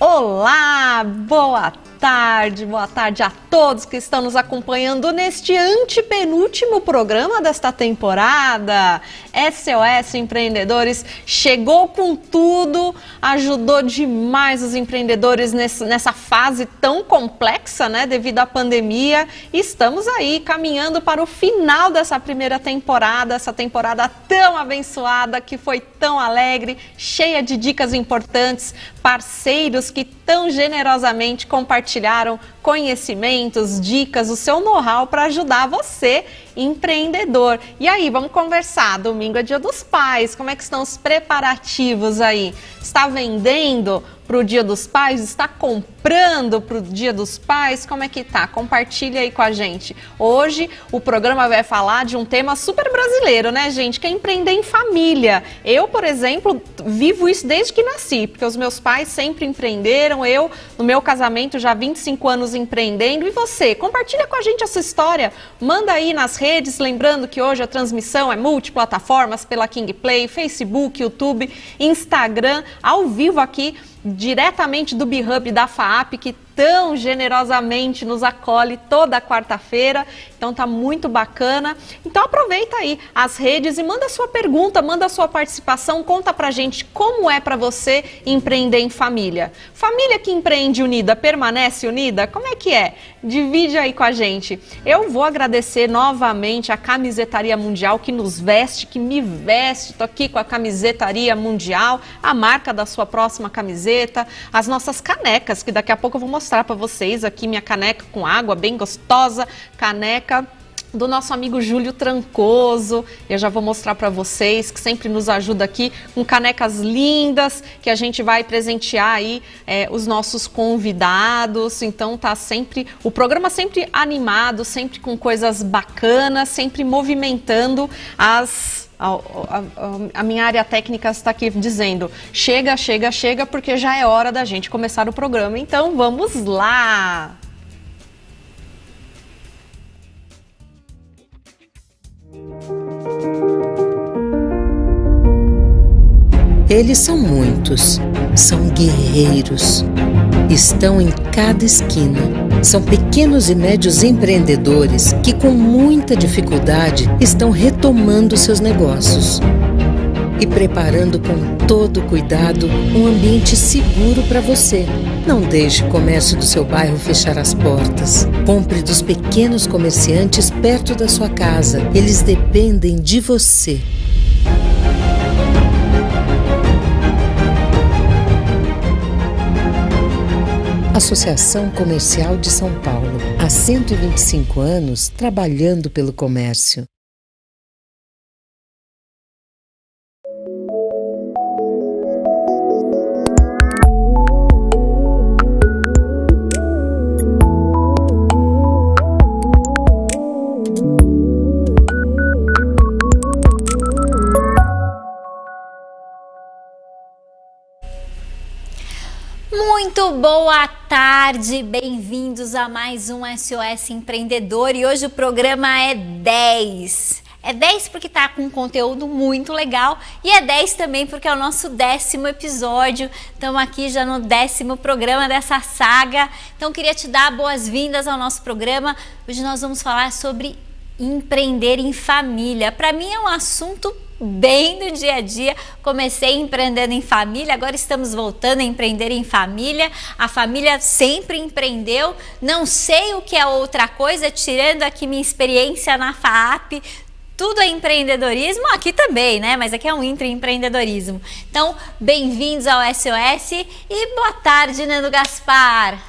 Olá, boa tarde a todos que estão nos acompanhando neste antepenúltimo programa desta temporada. SOS Empreendedores chegou com tudo, ajudou demais os empreendedores nessa fase tão complexa, né, devido à pandemia. Estamos aí caminhando para o final dessa primeira temporada, essa temporada tão abençoada, que foi tão alegre, cheia de dicas importantes, parceiros que tão generosamente compartilharam conhecimentos, dicas, o seu know-how para ajudar você, empreendedor. E aí, vamos conversar. Domingo é Dia dos Pais. Como é que estão os preparativos aí? Está vendendo para o Dia dos Pais? Está comprando para o Dia dos Pais? Como é que tá? Compartilha aí com a gente. Hoje o programa vai falar de um tema super brasileiro, né, gente? Que é empreender em família. Eu, por exemplo, vivo isso desde que nasci, porque os meus pais sempre empreenderam. Eu, no meu casamento, já há 25 anos empreendendo. E você? Compartilha com a gente essa história. Manda aí nas redes, lembrando que hoje a transmissão é multiplataformas pela KingPlay, Facebook, YouTube, Instagram, ao vivo aqui, diretamente do B-Hub da FAAP, que tão generosamente nos acolhe toda quarta-feira. Então tá muito bacana. Então aproveita aí as redes e manda sua pergunta, manda sua participação, conta pra gente como é pra você empreender em família. Família que empreende unida permanece unida? Como é que é? Divide aí com a gente. Eu vou agradecer novamente a Camisetaria Mundial, que nos veste, que me veste. Tô aqui com a Camisetaria Mundial, a marca da sua próxima camiseta, as nossas canecas, que daqui a pouco eu vou mostrar para vocês aqui minha caneca com água, bem gostosa, caneca do nosso amigo Júlio Trancoso. Eu já vou mostrar para vocês, que sempre nos ajuda aqui com canecas lindas, que a gente vai presentear aí os nossos convidados. Então tá sempre, o programa sempre animado, sempre com coisas bacanas, sempre movimentando a minha área técnica está aqui dizendo: chega, porque já é hora da gente começar o programa. Então vamos lá! Eles são muitos, são guerreiros, estão em cada esquina. São pequenos e médios empreendedores que, com muita dificuldade, estão retomando seus negócios e preparando com todo cuidado um ambiente seguro para você. Não deixe o comércio do seu bairro fechar as portas. Compre dos pequenos comerciantes perto da sua casa. Eles dependem de você. Associação Comercial de São Paulo. Há 125 anos trabalhando pelo comércio. Muito boa tarde, bem-vindos a mais um SOS Empreendedor, e hoje o programa é 10. É 10 porque tá com um conteúdo muito legal, e é 10 também porque é o nosso 10º episódio. Estamos aqui já no 10º programa dessa saga. Então queria te dar boas-vindas ao nosso programa. Hoje nós vamos falar sobre empreender em família. Para mim é um assunto bem do dia a dia. Comecei empreendendo em família, agora estamos voltando a empreender em família. A família sempre empreendeu, não sei o que é outra coisa, tirando aqui minha experiência na FAAP. Tudo é empreendedorismo, aqui também, né? Mas aqui é um intraempreendedorismo. Então, bem-vindos ao SOS e boa tarde, Nando Gaspar.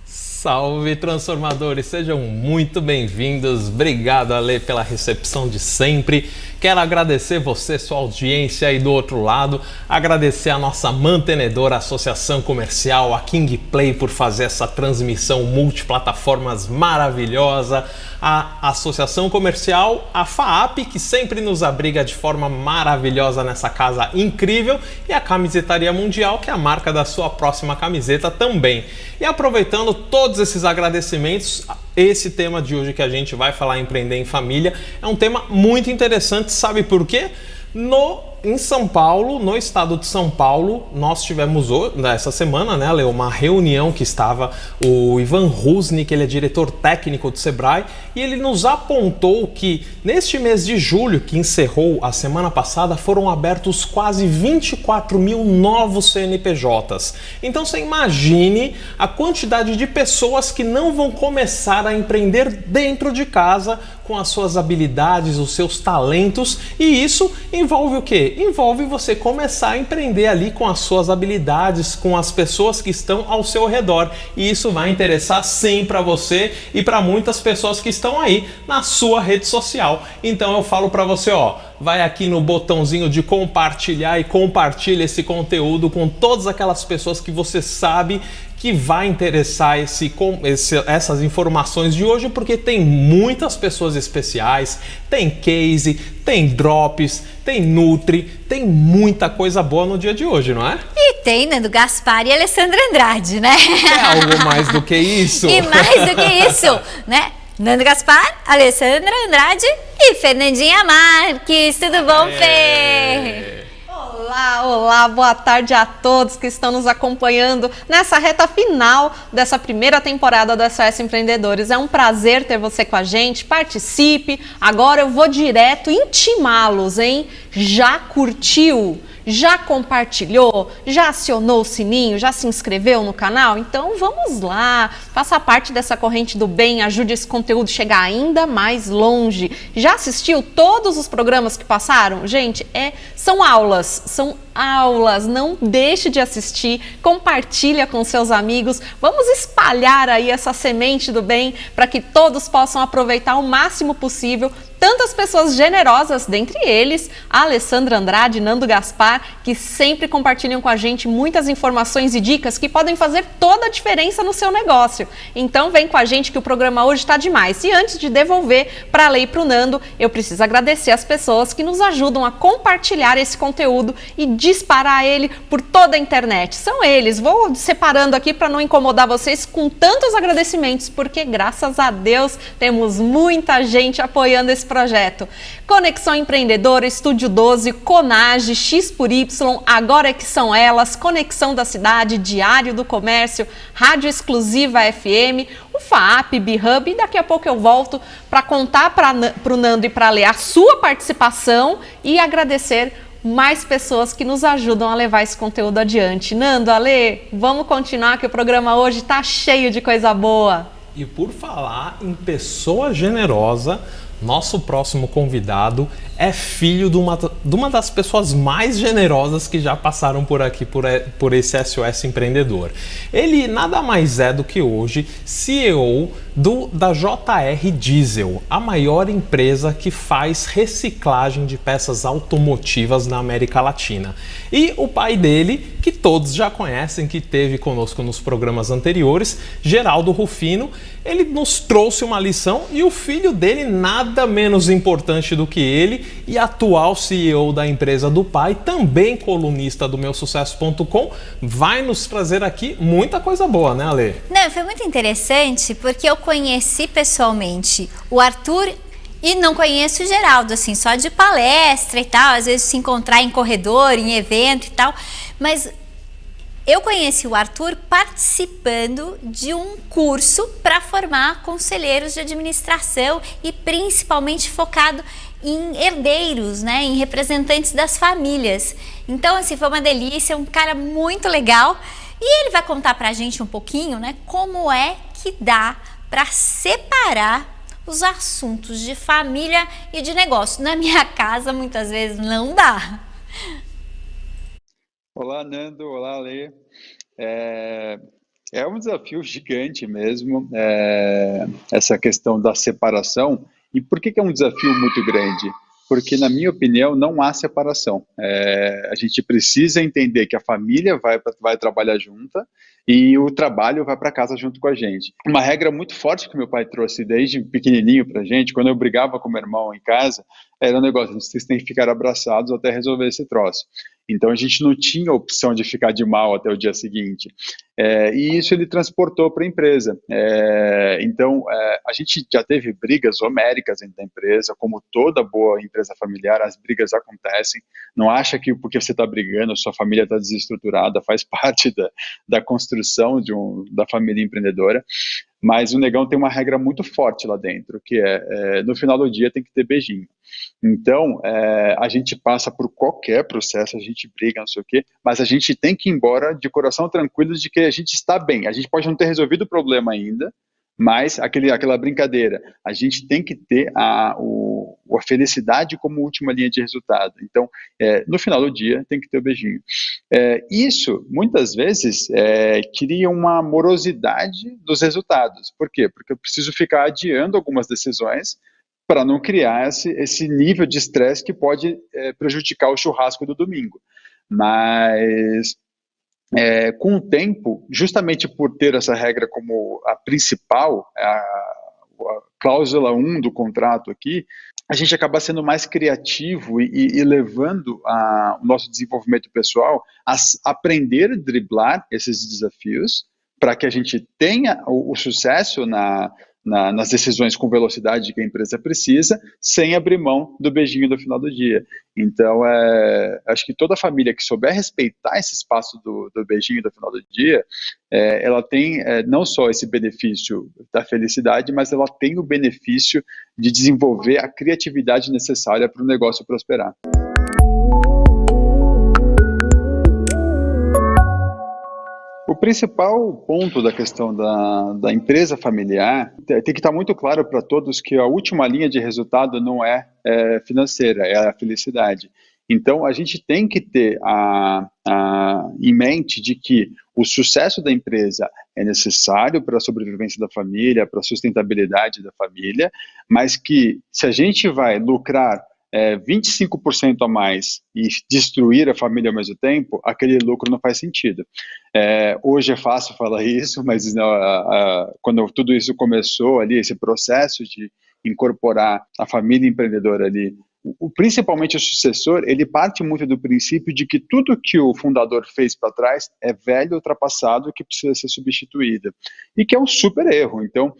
Salve, transformadores! Sejam muito bem-vindos. Obrigado, Ale, pela recepção de sempre. Quero agradecer você, sua audiência aí do outro lado. Agradecer a nossa mantenedora, a Associação Comercial, a KingPlay, por fazer essa transmissão multiplataformas maravilhosa. A Associação Comercial, a FAAP, que sempre nos abriga de forma maravilhosa nessa casa incrível. E a Camisetaria Mundial, que é a marca da sua próxima camiseta também. E aproveitando todos esses agradecimentos, esse tema de hoje que a gente vai falar, empreender em família, é um tema muito interessante, sabe por quê? No em São Paulo, no estado de São Paulo, nós tivemos essa semana, né, Leo, uma reunião que estava o Ivan Rusnik, ele é diretor técnico do Sebrae, e ele nos apontou que neste mês de julho, que encerrou a semana passada, foram abertos quase 24 mil novos CNPJs. Então você imagine a quantidade de pessoas que não vão começar a empreender dentro de casa com as suas habilidades, os seus talentos, e isso envolve o quê? Envolve você começar a empreender ali com as suas habilidades, com as pessoas que estão ao seu redor, e isso vai interessar sim para você e para muitas pessoas que estão aí na sua rede social. Então eu falo para você, vai aqui no botãozinho de compartilhar e compartilha esse conteúdo com todas aquelas pessoas que você sabe que vai interessar essas informações de hoje, porque tem muitas pessoas especiais, tem case, tem drops, tem nutri, tem muita coisa boa no dia de hoje, não é? E tem Nando Gaspar e Alessandra Andrade, né? É algo mais do que isso. E mais do que isso, né? Nando Gaspar, Alessandra Andrade e Fernandinha Marques. Tudo bom, Fê? Olá, boa tarde a todos que estão nos acompanhando nessa reta final dessa primeira temporada do SOS Empreendedores. É um prazer ter você com a gente, participe. Agora eu vou direto intimá-los, hein? Já curtiu? Já compartilhou? Já acionou o sininho? Já se inscreveu no canal? Então vamos lá, faça parte dessa corrente do bem, ajude esse conteúdo a chegar ainda mais longe. Já assistiu todos os programas que passaram? Gente, são aulas, não deixe de assistir, compartilha com seus amigos, vamos espalhar aí essa semente do bem para que todos possam aproveitar o máximo possível. Tantas pessoas generosas, dentre eles, a Alessandra Andrade e Nando Gaspar, que sempre compartilham com a gente muitas informações e dicas que podem fazer toda a diferença no seu negócio. Então vem com a gente que o programa hoje está demais. E antes de devolver para a Lei e para o Nando, eu preciso agradecer as pessoas que nos ajudam a compartilhar esse conteúdo e disparar ele por toda a internet. São eles, vou separando aqui para não incomodar vocês com tantos agradecimentos, porque graças a Deus temos muita gente apoiando esse projeto. Conexão Empreendedora, Estúdio 12, Conage, X por Y, Agora é que são elas, Conexão da Cidade, Diário do Comércio, Rádio Exclusiva FM, o FAAP, B-Hub, e daqui a pouco eu volto para contar para o Nando e para a Lê a sua participação e agradecer mais pessoas que nos ajudam a levar esse conteúdo adiante. Nando, Alê, vamos continuar que o programa hoje está cheio de coisa boa. E por falar em pessoa generosa, nosso próximo convidado é filho de uma das pessoas mais generosas que já passaram por aqui, por esse SOS Empreendedor. Ele nada mais é do que hoje CEO da JR Diesel, a maior empresa que faz reciclagem de peças automotivas na América Latina. E o pai dele, que todos já conhecem, que esteve conosco nos programas anteriores, Geraldo Rufino, ele nos trouxe uma lição, e o filho dele, nada menos importante do que ele, e atual CEO da empresa do pai, também colunista do meusucesso.com, vai nos trazer aqui muita coisa boa, né, Alê? Não, foi muito interessante porque eu conheci pessoalmente o Arthur e não conheço o Geraldo, assim, só de palestra e tal, às vezes se encontrar em corredor, em evento e tal, mas eu conheci o Arthur participando de um curso para formar conselheiros de administração e principalmente focado em herdeiros, né, em representantes das famílias. Então, assim, foi uma delícia, um cara muito legal. E ele vai contar pra gente um pouquinho, né, como é que dá para separar os assuntos de família e de negócio. Na minha casa, muitas vezes, não dá. Olá, Nando. Olá, Lê. É um desafio gigante mesmo, essa questão da separação. E por que é um desafio muito grande? Porque, na minha opinião, não há separação. A gente precisa entender que a família vai trabalhar junta e o trabalho vai para casa junto com a gente. Uma regra muito forte que meu pai trouxe desde pequenininho para a gente, quando eu brigava com meu irmão em casa, era um negócio, vocês têm que ficar abraçados até resolver esse troço. Então a gente não tinha opção de ficar de mal até o dia seguinte. E isso ele transportou para a empresa. Então, a gente já teve brigas homéricas dentro da empresa, como toda boa empresa familiar, as brigas acontecem. Não acha que porque você está brigando, sua família está desestruturada, faz parte da construção da família empreendedora. Mas o Negão tem uma regra muito forte lá dentro, que no final do dia tem que ter beijinho. Então, a gente passa por qualquer processo, a gente briga, não sei o quê, mas a gente tem que ir embora de coração tranquilo de que a gente está bem. A gente pode não ter resolvido o problema ainda, mas aquela brincadeira, a gente tem que ter a felicidade como última linha de resultado. Então, no final do dia, tem que ter o beijinho. Isso, muitas vezes, cria uma morosidade dos resultados. Por quê? Porque eu preciso ficar adiando algumas decisões para não criar esse nível de estresse que pode prejudicar o churrasco do domingo. Mas, com o tempo, justamente por ter essa regra como a principal, a cláusula 1 do contrato aqui, a gente acaba sendo mais criativo e levando o nosso desenvolvimento pessoal a aprender a driblar esses desafios para que a gente tenha o sucesso nas decisões com velocidade que a empresa precisa, sem abrir mão do beijinho do final do dia. Então, acho que toda família que souber respeitar esse espaço do beijinho do final do dia, ela tem não só esse benefício da felicidade, mas ela tem o benefício de desenvolver a criatividade necessária para o negócio prosperar. O principal ponto da questão da empresa familiar tem que estar muito claro para todos que a última linha de resultado não é financeira, é a felicidade. Então, a gente tem que ter em mente de que o sucesso da empresa é necessário para a sobrevivência da família, para a sustentabilidade da família, mas que se a gente vai lucrar 25% a mais e destruir a família ao mesmo tempo, aquele lucro não faz sentido. Hoje é fácil falar isso, mas quando tudo isso começou ali, esse processo de incorporar a família empreendedora ali, principalmente o sucessor, ele parte muito do princípio de que tudo que o fundador fez para trás é velho, ultrapassado, que precisa ser substituído. E que é um super erro. Então,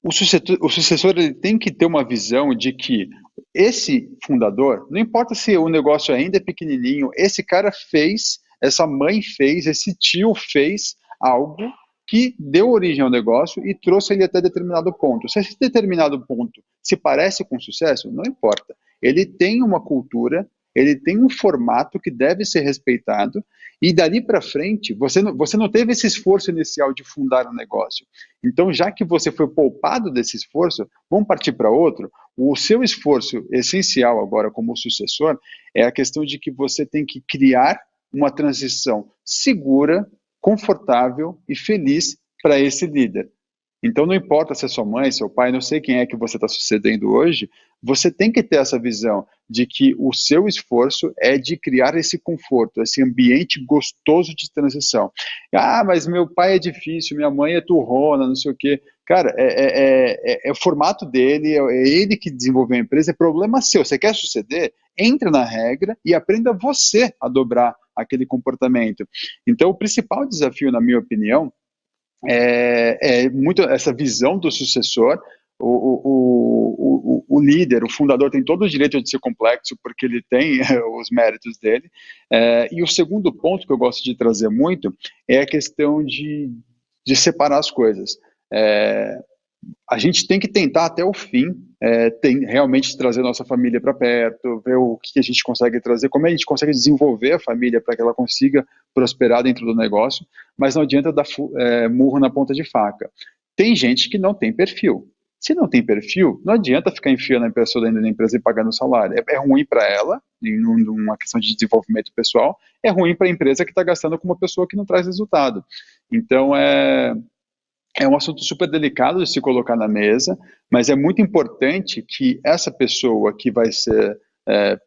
o sucessor ele tem que ter uma visão de que esse fundador, não importa se o negócio ainda é pequenininho, esse cara fez, essa mãe fez, esse tio fez algo que deu origem ao negócio e trouxe ele até determinado ponto. Se esse determinado ponto se parece com sucesso, não importa. Ele tem uma cultura, ele tem um formato que deve ser respeitado e dali para frente, você não teve esse esforço inicial de fundar um negócio. Então, já que você foi poupado desse esforço, vamos partir para outro. O seu esforço essencial agora como sucessor é a questão de que você tem que criar uma transição segura, confortável e feliz para esse líder. Então, não importa se é sua mãe, seu pai, não sei quem é que você está sucedendo hoje, você tem que ter essa visão de que o seu esforço é de criar esse conforto, esse ambiente gostoso de transição. Ah, mas meu pai é difícil, minha mãe é turrona, não sei o quê. Cara, é o formato dele, é ele que desenvolveu a empresa, é problema seu. Você quer suceder? Entra na regra e aprenda você a aquele comportamento. Então, o principal desafio, na minha opinião, é muito essa visão do sucessor. O líder, o fundador tem todo o direito de ser complexo, porque ele tem os méritos dele. E o segundo ponto que eu gosto de trazer muito é a questão de separar as coisas. A gente tem que tentar até o fim, realmente trazer nossa família para perto, ver o que a gente consegue trazer, como a gente consegue desenvolver a família para que ela consiga prosperar dentro do negócio, mas não adianta dar murro na ponta de faca. Tem gente que não tem perfil. Se não tem perfil, não adianta ficar enfiando a pessoa dentro da empresa e pagando salário. É ruim para ela, numa questão de desenvolvimento pessoal, é ruim para a empresa que está gastando com uma pessoa que não traz resultado. Então, é um assunto super delicado de se colocar na mesa, mas é muito importante que essa pessoa que vai ser,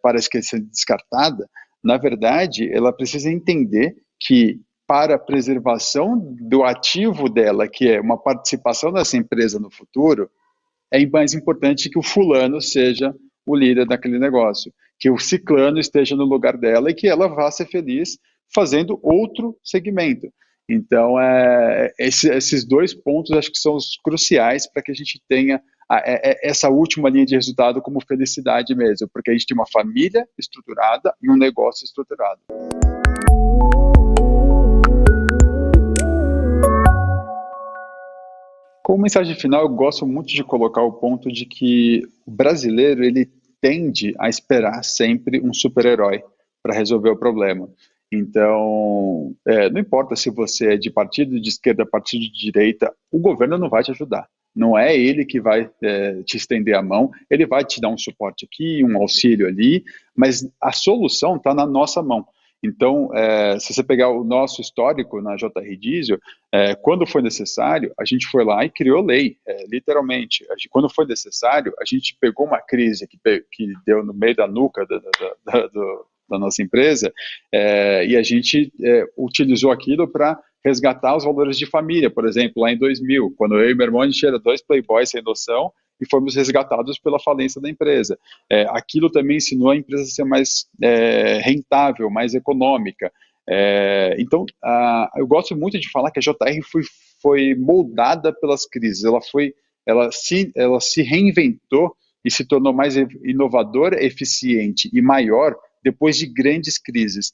parece que ser descartada, na verdade, ela precisa entender que para a preservação do ativo dela, que é uma participação dessa empresa no futuro, é mais importante que o fulano seja o líder daquele negócio, que o ciclano esteja no lugar dela e que ela vá ser feliz fazendo outro segmento. Então, esses 2 pontos acho que são os cruciais para que a gente tenha essa última linha de resultado como felicidade mesmo, porque a gente tem uma família estruturada e um negócio estruturado. Como mensagem final, eu gosto muito de colocar o ponto de que o brasileiro ele tende a esperar sempre um super-herói para resolver o problema. Então, não importa se você é de partido de esquerda, partido de direita, o governo não vai te ajudar. Não é ele que vai te estender a mão, ele vai te dar um suporte aqui, um auxílio ali, mas a solução está na nossa mão. Então, se você pegar o nosso histórico na JR Diesel, quando foi necessário, a gente foi lá e criou lei, literalmente. Quando foi necessário, a gente pegou uma crise que deu no meio da nuca da nossa empresa, e a gente utilizou aquilo para resgatar os valores de família. Por exemplo, lá em 2000, quando eu e meu irmão, a gente era 2 playboys sem noção e fomos resgatados pela falência da empresa. Aquilo também ensinou a empresa a ser mais rentável, mais econômica. Então, eu gosto muito de falar que a JR foi moldada pelas crises, ela se reinventou e se tornou mais inovadora, eficiente e maior depois de grandes crises.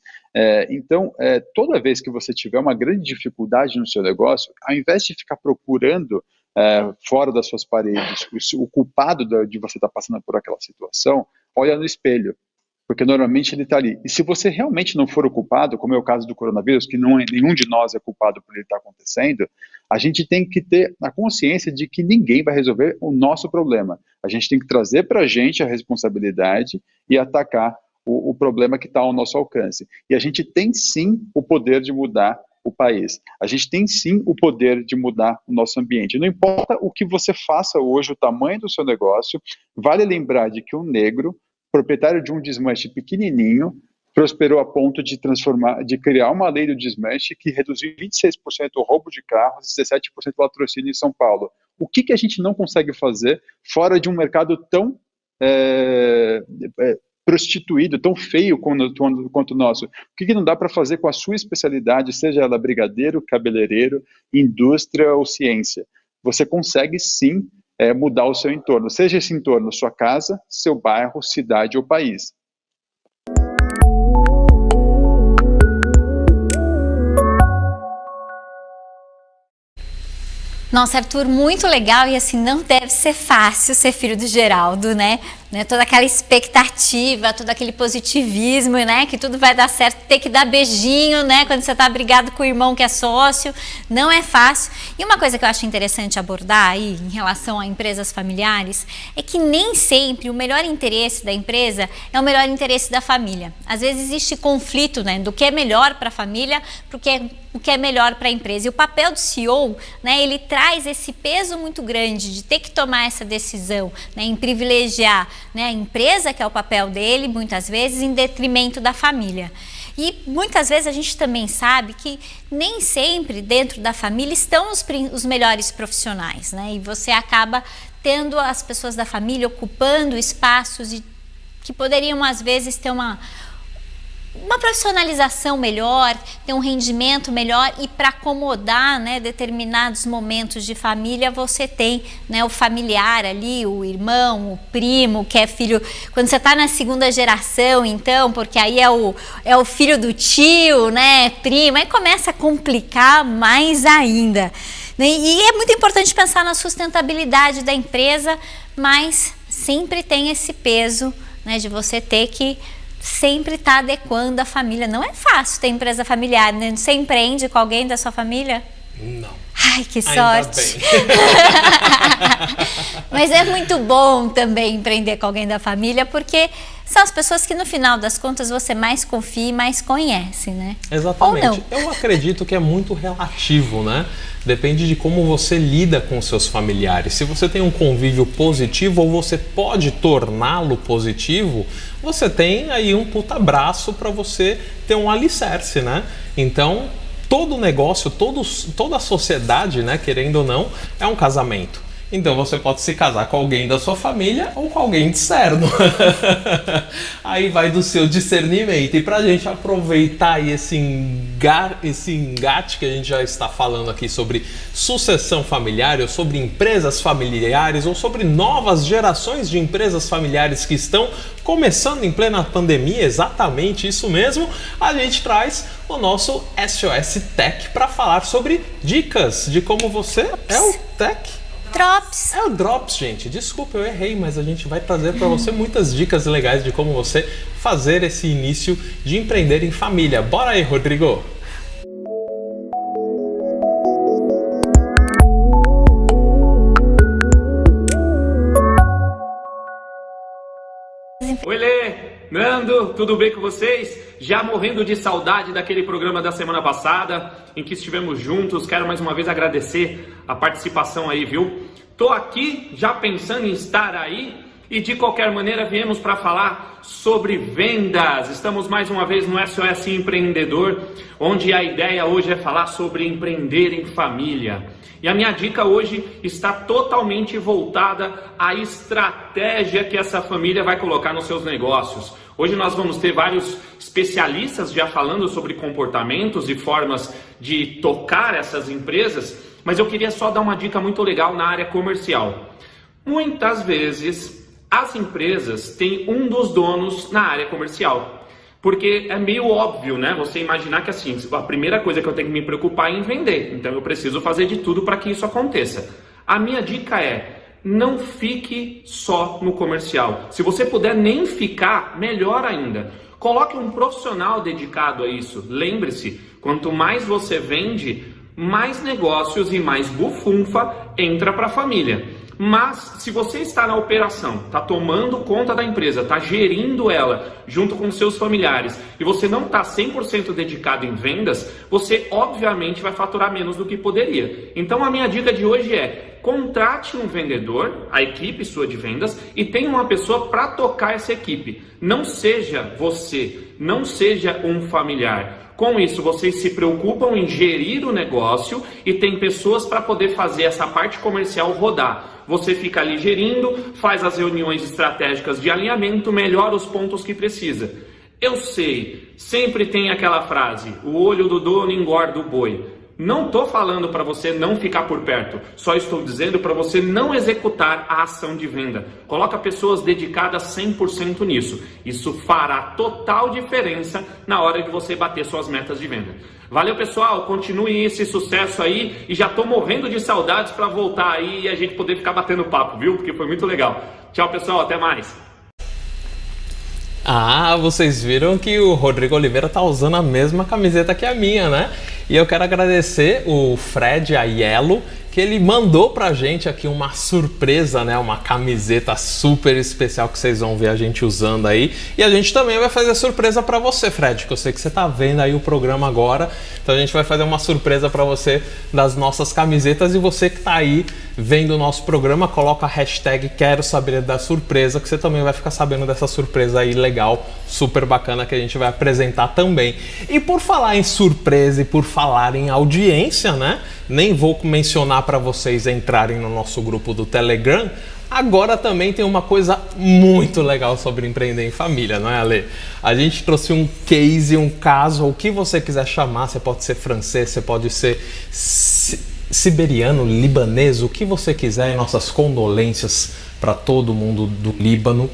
Então, toda vez que você tiver uma grande dificuldade no seu negócio, ao invés de ficar procurando fora das suas paredes o culpado de você estar passando por aquela situação, olha no espelho, porque normalmente ele está ali. E se você realmente não for o culpado, como é o caso do coronavírus, que nenhum de nós é culpado por ele estar acontecendo, a gente tem que ter a consciência de que ninguém vai resolver o nosso problema. A gente tem que trazer para a gente a responsabilidade e atacar o problema que está ao nosso alcance. E a gente tem sim o poder de mudar o país. A gente tem sim o poder de mudar o nosso ambiente. Não importa o que você faça hoje, o tamanho do seu negócio, vale lembrar de que um negro, proprietário de um desmanche pequenininho, prosperou a ponto de criar uma lei do desmanche que reduziu 26% o roubo de carros e 17% o latrocínio em São Paulo. O que a gente não consegue fazer fora de um mercado tão prostituído, tão feio quanto o nosso? O que não dá para fazer com a sua especialidade, seja ela brigadeiro, cabeleireiro, indústria ou ciência? Você consegue sim mudar o seu entorno, seja esse entorno sua casa, seu bairro, cidade ou país. Nossa, Arthur, muito legal, e assim, não deve ser fácil ser filho do Geraldo, né? Toda aquela expectativa, todo aquele positivismo, né? Que tudo vai dar certo, ter que dar beijinho, né? Quando você tá brigado com o irmão que é sócio, não é fácil. E uma coisa que eu acho interessante abordar aí, em relação a empresas familiares, é que nem sempre o melhor interesse da empresa é o melhor interesse da família. Às vezes existe conflito, né? Do que é melhor para a família, o que é melhor para a empresa. E o papel do CEO, né? Ele traz esse peso muito grande de ter que tomar essa decisão, né? Em privilegiar, né, a empresa, que é o papel dele, muitas vezes, em detrimento da família. E muitas vezes a gente também sabe que nem sempre dentro da família estão os melhores profissionais, né? E você acaba tendo as pessoas da família ocupando espaços que poderiam, às vezes, ter uma profissionalização melhor, ter um rendimento melhor, e para acomodar, né, determinados momentos de família, você tem, né, o familiar ali, o irmão, o primo, que é filho, quando você está na segunda geração, então, porque aí é o filho do tio, né, primo, aí começa a complicar mais ainda. E é muito importante pensar na sustentabilidade da empresa, mas sempre tem esse peso, né, de você ter que sempre está adequando a família. Não é fácil ter empresa familiar, né? Você empreende com alguém da sua família? Não. Ai, que sorte! Mas é muito bom também empreender com alguém da família, porque são as pessoas que no final das contas você mais confia e mais conhece, né? Exatamente. Ou não? Eu acredito que é muito relativo, né? Depende de como você lida com seus familiares. Se você tem um convívio positivo, ou você pode torná-lo positivo, você tem aí um puta abraço para você ter um alicerce, né? Então, todo negócio, toda a sociedade, né, querendo ou não, é um casamento. Então você pode se casar com alguém da sua família ou com alguém externo. Aí vai do seu discernimento. E pra gente aproveitar aí esse engate que a gente já está falando aqui sobre sucessão familiar, ou sobre empresas familiares, ou sobre novas gerações de empresas familiares que estão começando em plena pandemia, exatamente isso mesmo, a gente traz o nosso SOS Tech para falar sobre dicas de como você é o Tech. Drops. É o Drops, gente. Desculpa, eu errei, mas a gente vai trazer para você muitas dicas legais de como você fazer esse início de empreender em família. Bora aí, Rodrigo! Oi, Lê! Nando, tudo bem com vocês? Já morrendo de saudade daquele programa da semana passada, em que estivemos juntos. Quero mais uma vez agradecer a participação aí, viu? Tô aqui já pensando em estar aí e de qualquer maneira viemos para falar sobre vendas. Estamos mais uma vez no SOS Empreendedor, onde a ideia hoje é falar sobre empreender em família. E a minha dica hoje está totalmente voltada à estratégia que essa família vai colocar nos seus negócios. Hoje nós vamos ter vários especialistas já falando sobre comportamentos e formas de tocar essas empresas, mas eu queria só dar uma dica muito legal na área comercial. Muitas vezes as empresas têm um dos donos na área comercial. Porque é meio óbvio, né? Você imaginar que assim, a primeira coisa que eu tenho que me preocupar é em vender. Então eu preciso fazer de tudo para que isso aconteça. A minha dica é, não fique só no comercial. Se você puder nem ficar, melhor ainda. Coloque um profissional dedicado a isso. Lembre-se, quanto mais você vende, mais negócios e mais bufunfa entra para a família. Mas se você está na operação, está tomando conta da empresa, está gerindo ela junto com seus familiares e você não está 100% dedicado em vendas, você obviamente vai faturar menos do que poderia. Então a minha dica de hoje é, contrate um vendedor, a equipe sua de vendas, e tenha uma pessoa para tocar essa equipe. Não seja você, não seja um familiar. Com isso, vocês se preocupam em gerir o negócio e tem pessoas para poder fazer essa parte comercial rodar. Você fica ali gerindo, faz as reuniões estratégicas de alinhamento, melhora os pontos que precisa. Eu sei, sempre tem aquela frase, o olho do dono engorda o boi. Não estou falando para você não ficar por perto, só estou dizendo para você não executar a ação de venda. Coloca pessoas dedicadas 100% nisso. Isso fará total diferença na hora de você bater suas metas de venda. Valeu, pessoal, continue esse sucesso aí e já estou morrendo de saudades para voltar aí e a gente poder ficar batendo papo, viu? Porque foi muito legal. Tchau, pessoal, até mais. Ah, vocês viram que o Rodrigo Oliveira tá usando a mesma camiseta que a minha, né? E eu quero agradecer o Fred Aiello, que ele mandou pra gente aqui uma surpresa, né? Uma camiseta super especial que vocês vão ver a gente usando aí. E a gente também vai fazer surpresa pra você, Fred, que eu sei que você tá vendo aí o programa agora. Então a gente vai fazer uma surpresa pra você das nossas camisetas. E você que tá aí vendo o nosso programa, coloca a hashtag Quero Saber da Surpresa, que você também vai ficar sabendo dessa surpresa aí legal, super bacana, que a gente vai apresentar também. E por falar em surpresa e por falar em audiência, né? Nem vou mencionar para vocês entrarem no nosso grupo do Telegram. Agora também tem uma coisa muito legal sobre empreender em família, não é, Ale? A gente trouxe um case, um caso, o que você quiser chamar. Você pode ser francês, você pode ser siberiano, libanês, o que você quiser. E nossas condolências para todo mundo do Líbano.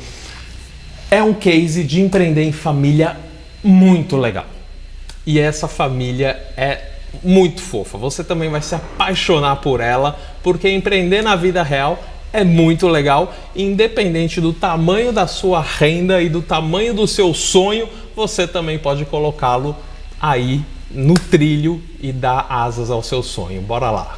É um case de empreender em família muito legal. E essa família é muito fofa. Você também vai se apaixonar por ela, porque empreender na vida real é muito legal. Independente do tamanho da sua renda e do tamanho do seu sonho, você também pode colocá-lo aí no trilho e dar asas ao seu sonho. Bora lá!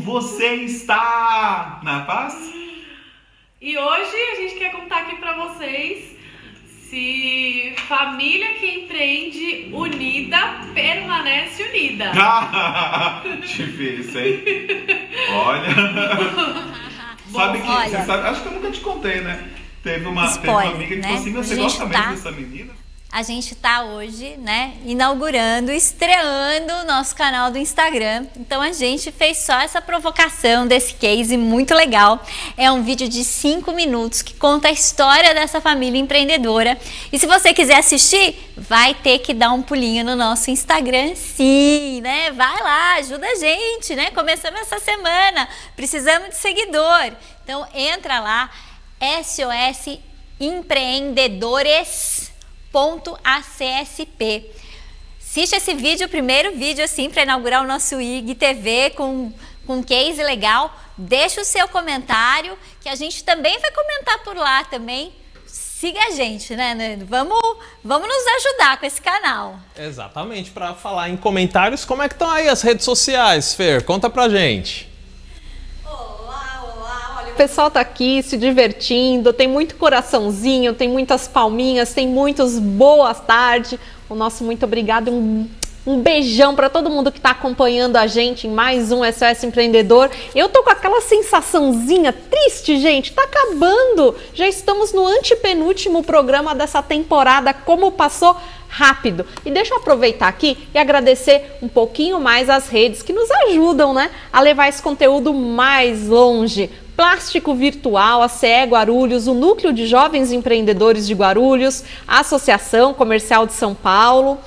Você está na paz? E hoje a gente quer contar aqui pra vocês se família que empreende unida permanece unida. Difícil, hein? Olha. Sabe que, olha, você sabe, acho que eu nunca te contei, né? Teve uma amiga que falou assim: você gosta mesmo dessa menina? A gente tá hoje, né, inaugurando, estreando o nosso canal do Instagram. Então a gente fez só essa provocação desse case muito legal. É um vídeo de 5 minutos que conta a história dessa família empreendedora. E se você quiser assistir, vai ter que dar um pulinho no nosso Instagram, sim, né? Vai lá, ajuda a gente, né? Começamos essa semana, precisamos de seguidor. Então entra lá, SOS Empreendedores .acsp. Assiste esse vídeo, o primeiro vídeo assim para inaugurar o nosso IGTV com case legal. Deixa o seu comentário que a gente também vai comentar por lá também. Siga a gente, né, Nando? Vamos nos ajudar com esse canal. Exatamente, para falar em comentários, como é que estão aí as redes sociais, Fer? Conta pra gente. O pessoal tá aqui se divertindo, tem muito coraçãozinho, tem muitas palminhas, tem muitos boa tarde. O nosso muito obrigado, um beijão para todo mundo que tá acompanhando a gente em mais um SOS Empreendedor. Eu tô com aquela sensaçãozinha triste, gente, tá acabando. Já estamos no antepenúltimo programa dessa temporada, como passou rápido. E deixa eu aproveitar aqui e agradecer um pouquinho mais as redes que nos ajudam, né, a levar esse conteúdo mais longe. Plástico Virtual, a CE Guarulhos, o Núcleo de Jovens Empreendedores de Guarulhos, a Associação Comercial de São Paulo,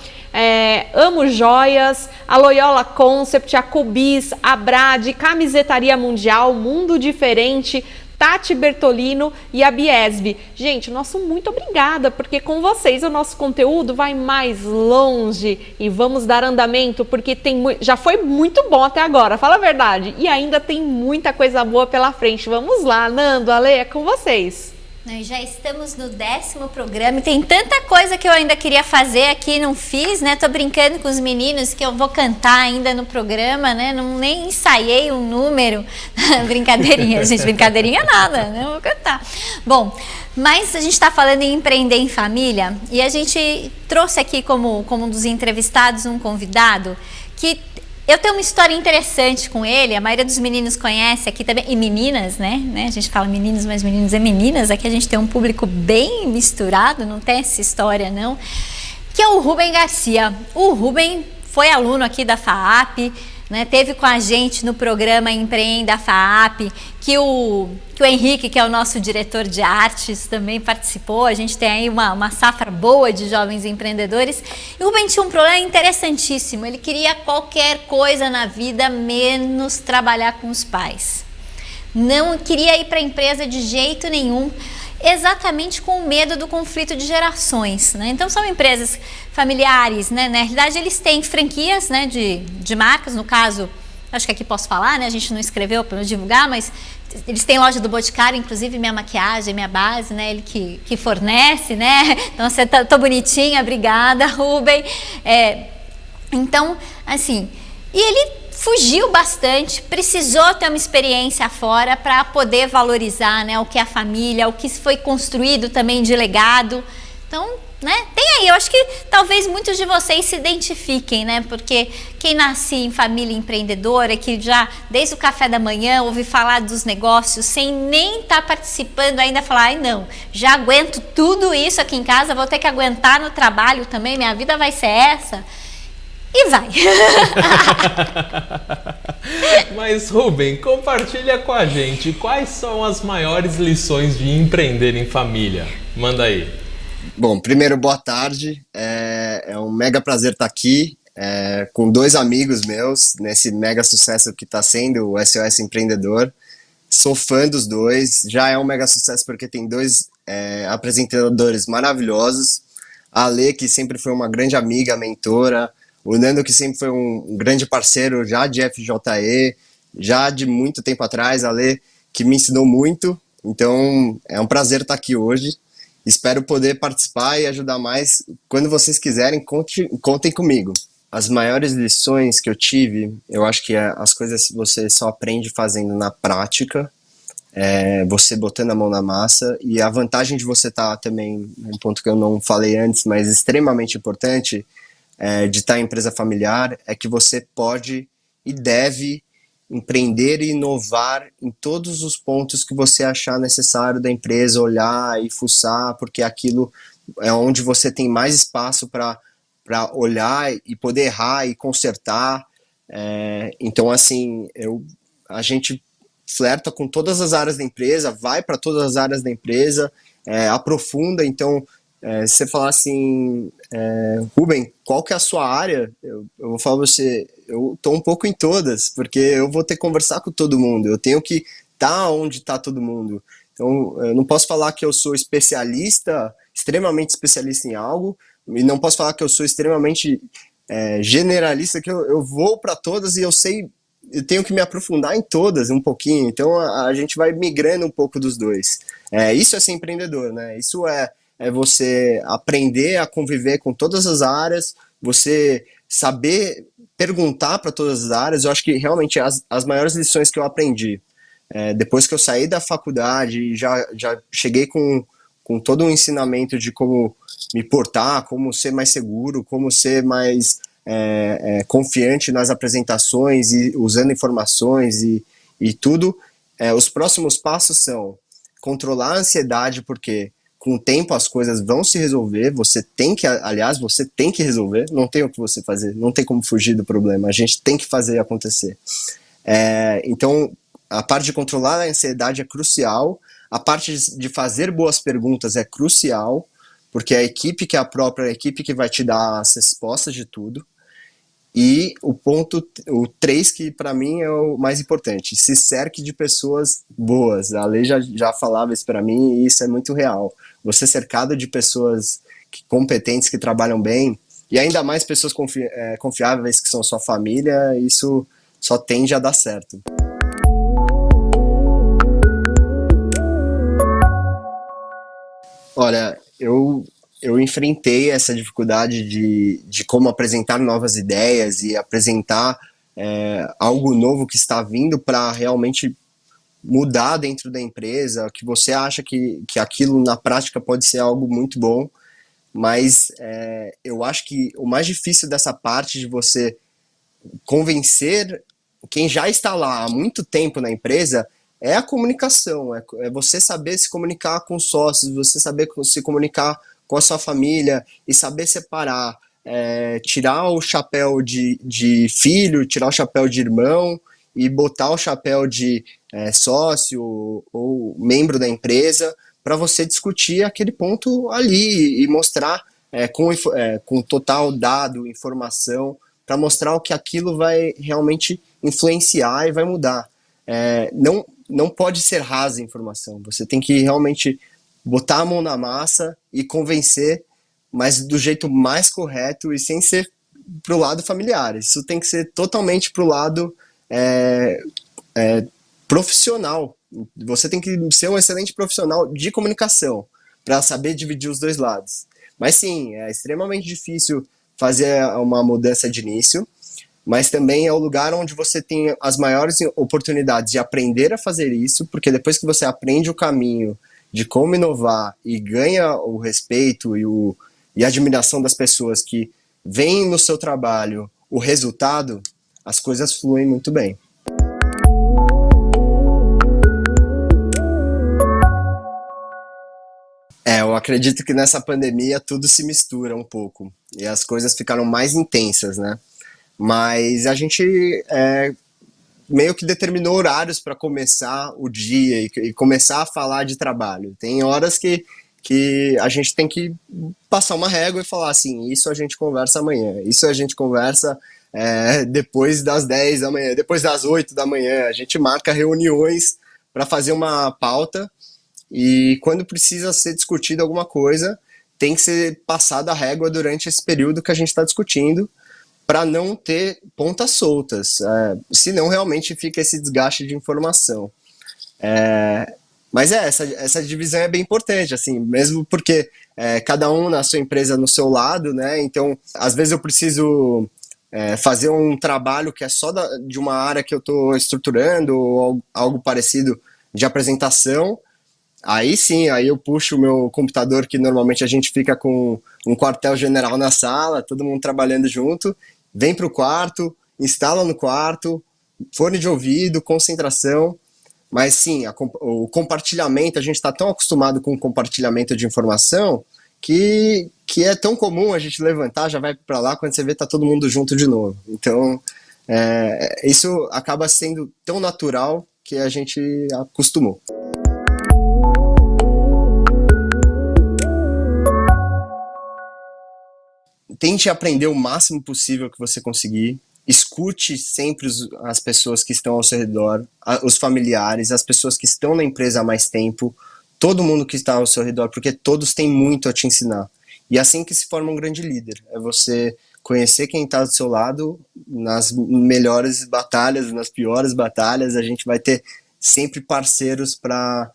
Amo Joias, a Loyola Concept, a Cobis, a Brad, Camisetaria Mundial, Mundo Diferente, Tati Bertolino e a Biesb. Gente, nosso muito obrigada, porque com vocês o nosso conteúdo vai mais longe e vamos dar andamento, porque já foi muito bom até agora, fala a verdade, e ainda tem muita coisa boa pela frente. Vamos lá, Nando, Ale, é com vocês. Nós já estamos no 10º programa e tem tanta coisa que eu ainda queria fazer aqui, não fiz, né? Tô brincando com os meninos que eu vou cantar ainda no programa, né? Nem ensaiei um número. Brincadeirinha, gente, brincadeirinha nada, né? Eu vou cantar. Bom, mas a gente está falando em empreender em família e a gente trouxe aqui como um dos entrevistados um convidado que eu tenho uma história interessante com ele, a maioria dos meninos conhece aqui também, e meninas, né? A gente fala meninos, mas meninos é meninas, aqui a gente tem um público bem misturado, não tem essa história não, que é o Rubem Garcia. O Rubem foi aluno aqui da FAAP, né? Teve com a gente no programa Empreenda FAAP, que o Henrique, que é o nosso diretor de artes, também participou. A gente tem aí uma safra boa de jovens empreendedores. E o Rubem tinha um problema interessantíssimo. Ele queria qualquer coisa na vida, menos trabalhar com os pais. Não queria ir para a empresa de jeito nenhum, exatamente com medo do conflito de gerações, né? Então são empresas familiares, né? Na realidade eles têm franquias, né, de marcas, no caso, acho que aqui posso falar, né? A gente não escreveu para não divulgar, mas eles têm loja do Boticário, inclusive minha maquiagem, minha base, né? Ele que fornece, né? Então você tô bonitinha, obrigada, Rubem. Então, assim, e ele fugiu bastante, precisou ter uma experiência fora para poder valorizar, né, o que é a família, o que foi construído também de legado. Então, né, tem aí, eu acho que talvez muitos de vocês se identifiquem, né, porque quem nasce em família empreendedora, que já desde o café da manhã ouve falar dos negócios sem nem estar participando ainda, falar, ai não, já aguento tudo isso aqui em casa, vou ter que aguentar no trabalho também, minha vida vai ser essa. E vai. Mas, Rubem, compartilha com a gente quais são as maiores lições de empreender em família. Manda aí. Bom, primeiro, boa tarde. É um mega prazer estar aqui com 2 amigos meus nesse mega sucesso que está sendo o SOS Empreendedor. Sou fã dos 2. Já é um mega sucesso porque tem 2 apresentadores maravilhosos. A Ale, que sempre foi uma grande amiga, mentora. O Nando, que sempre foi um grande parceiro já de FJE, já de muito tempo atrás. A Lê, que me ensinou muito. Então, é um prazer estar aqui hoje. Espero poder participar e ajudar mais. Quando vocês quiserem, contem comigo. As maiores lições que eu tive, eu acho que as coisas você só aprende fazendo na prática. você botando a mão na massa. E a vantagem de você estar também, um ponto que eu não falei antes, mas extremamente importante, de estar em empresa familiar, é que você pode e deve empreender e inovar em todos os pontos que você achar necessário da empresa, olhar e fuçar, porque aquilo é onde você tem mais espaço para olhar e poder errar e consertar. Então, assim, a gente flerta com todas as áreas da empresa, vai para todas as áreas da empresa, aprofunda. Então, se você falar assim, Rubem, qual que é a sua área? Eu vou falar pra você, eu estou um pouco em todas, porque eu vou ter que conversar com todo mundo, eu tenho que estar onde está todo mundo. Então, eu não posso falar que eu sou especialista, extremamente especialista em algo, e não posso falar que eu sou extremamente generalista, que eu vou para todas e eu tenho que me aprofundar em todas um pouquinho. Então, a gente vai migrando um pouco dos dois. Isso é ser empreendedor, né? Isso é você aprender a conviver com todas as áreas, você saber perguntar para todas as áreas. Eu acho que realmente as maiores lições que eu aprendi, depois que eu saí da faculdade, já cheguei com todo um ensinamento de como me portar, como ser mais seguro, como ser mais confiante nas apresentações e usando informações e tudo. Os próximos passos são controlar a ansiedade, porque com o tempo as coisas vão se resolver, você tem que resolver, não tem o que você fazer, não tem como fugir do problema, a gente tem que fazer acontecer. Então, a parte de controlar a ansiedade é crucial, a parte de fazer boas perguntas é crucial, porque a equipe que é a equipe que vai te dar as respostas de tudo. E o 3, que para mim é o mais importante, se cerque de pessoas boas. A Lei já falava isso para mim e isso é muito real. Você cercado de pessoas competentes, que trabalham bem, e ainda mais pessoas confiáveis, que são sua família, isso só tende a dar certo. Olha, eu enfrentei essa dificuldade de como apresentar novas ideias e apresentar algo novo que está vindo para realmente mudar dentro da empresa, que você acha que aquilo na prática pode ser algo muito bom, mas eu acho que o mais difícil dessa parte de você convencer quem já está lá há muito tempo na empresa é a comunicação, é você saber se comunicar com os sócios, você saber se comunicar com a sua família e saber separar, tirar o chapéu de filho, tirar o chapéu de irmão e botar o chapéu de sócio ou membro da empresa para você discutir aquele ponto ali e mostrar com total dado, informação, para mostrar o que aquilo vai realmente influenciar e vai mudar. Não pode ser rasa a informação, você tem que realmente botar a mão na massa e convencer, mas do jeito mais correto e sem ser pro lado familiar. Isso tem que ser totalmente pro lado profissional. Você tem que ser um excelente profissional de comunicação para saber dividir os dois lados. Mas sim, é extremamente difícil fazer uma mudança de início, mas também é o lugar onde você tem as maiores oportunidades de aprender a fazer isso, porque depois que você aprende o caminho de como inovar e ganha o respeito e a admiração das pessoas que veem no seu trabalho o resultado, as coisas fluem muito bem. Eu acredito que nessa pandemia tudo se mistura um pouco e as coisas ficaram mais intensas, né? Mas a gente meio que determinou horários para começar o dia e começar a falar de trabalho. Tem horas que a gente tem que passar uma régua e falar assim, isso a gente conversa amanhã, isso a gente conversa depois das 10 da manhã, depois das 8 da manhã. A gente marca reuniões para fazer uma pauta e quando precisa ser discutida alguma coisa, tem que ser passada a régua durante esse período que a gente está discutindo, para não ter pontas soltas, senão realmente fica esse desgaste de informação. Mas essa divisão é bem importante, assim, mesmo porque cada um na sua empresa no seu lado, né? Então, às vezes eu preciso fazer um trabalho que é só de uma área que eu estou estruturando ou algo parecido de apresentação. Aí sim, aí eu puxo o meu computador, que normalmente a gente fica com um quartel-general na sala, todo mundo trabalhando junto, vem para o quarto, instala no quarto, fone de ouvido, concentração. Mas sim, o compartilhamento, a gente está tão acostumado com o compartilhamento de informação que é tão comum a gente levantar, já vai para lá, quando você vê tá todo mundo junto de novo. Então, isso acaba sendo tão natural que a gente acostumou. Tente aprender o máximo possível que você conseguir. Escute sempre as pessoas que estão ao seu redor, os familiares, as pessoas que estão na empresa há mais tempo, todo mundo que está ao seu redor, porque todos têm muito a te ensinar. E é assim que se forma um grande líder. É você conhecer quem está do seu lado nas melhores batalhas, nas piores batalhas. A gente vai ter sempre parceiros para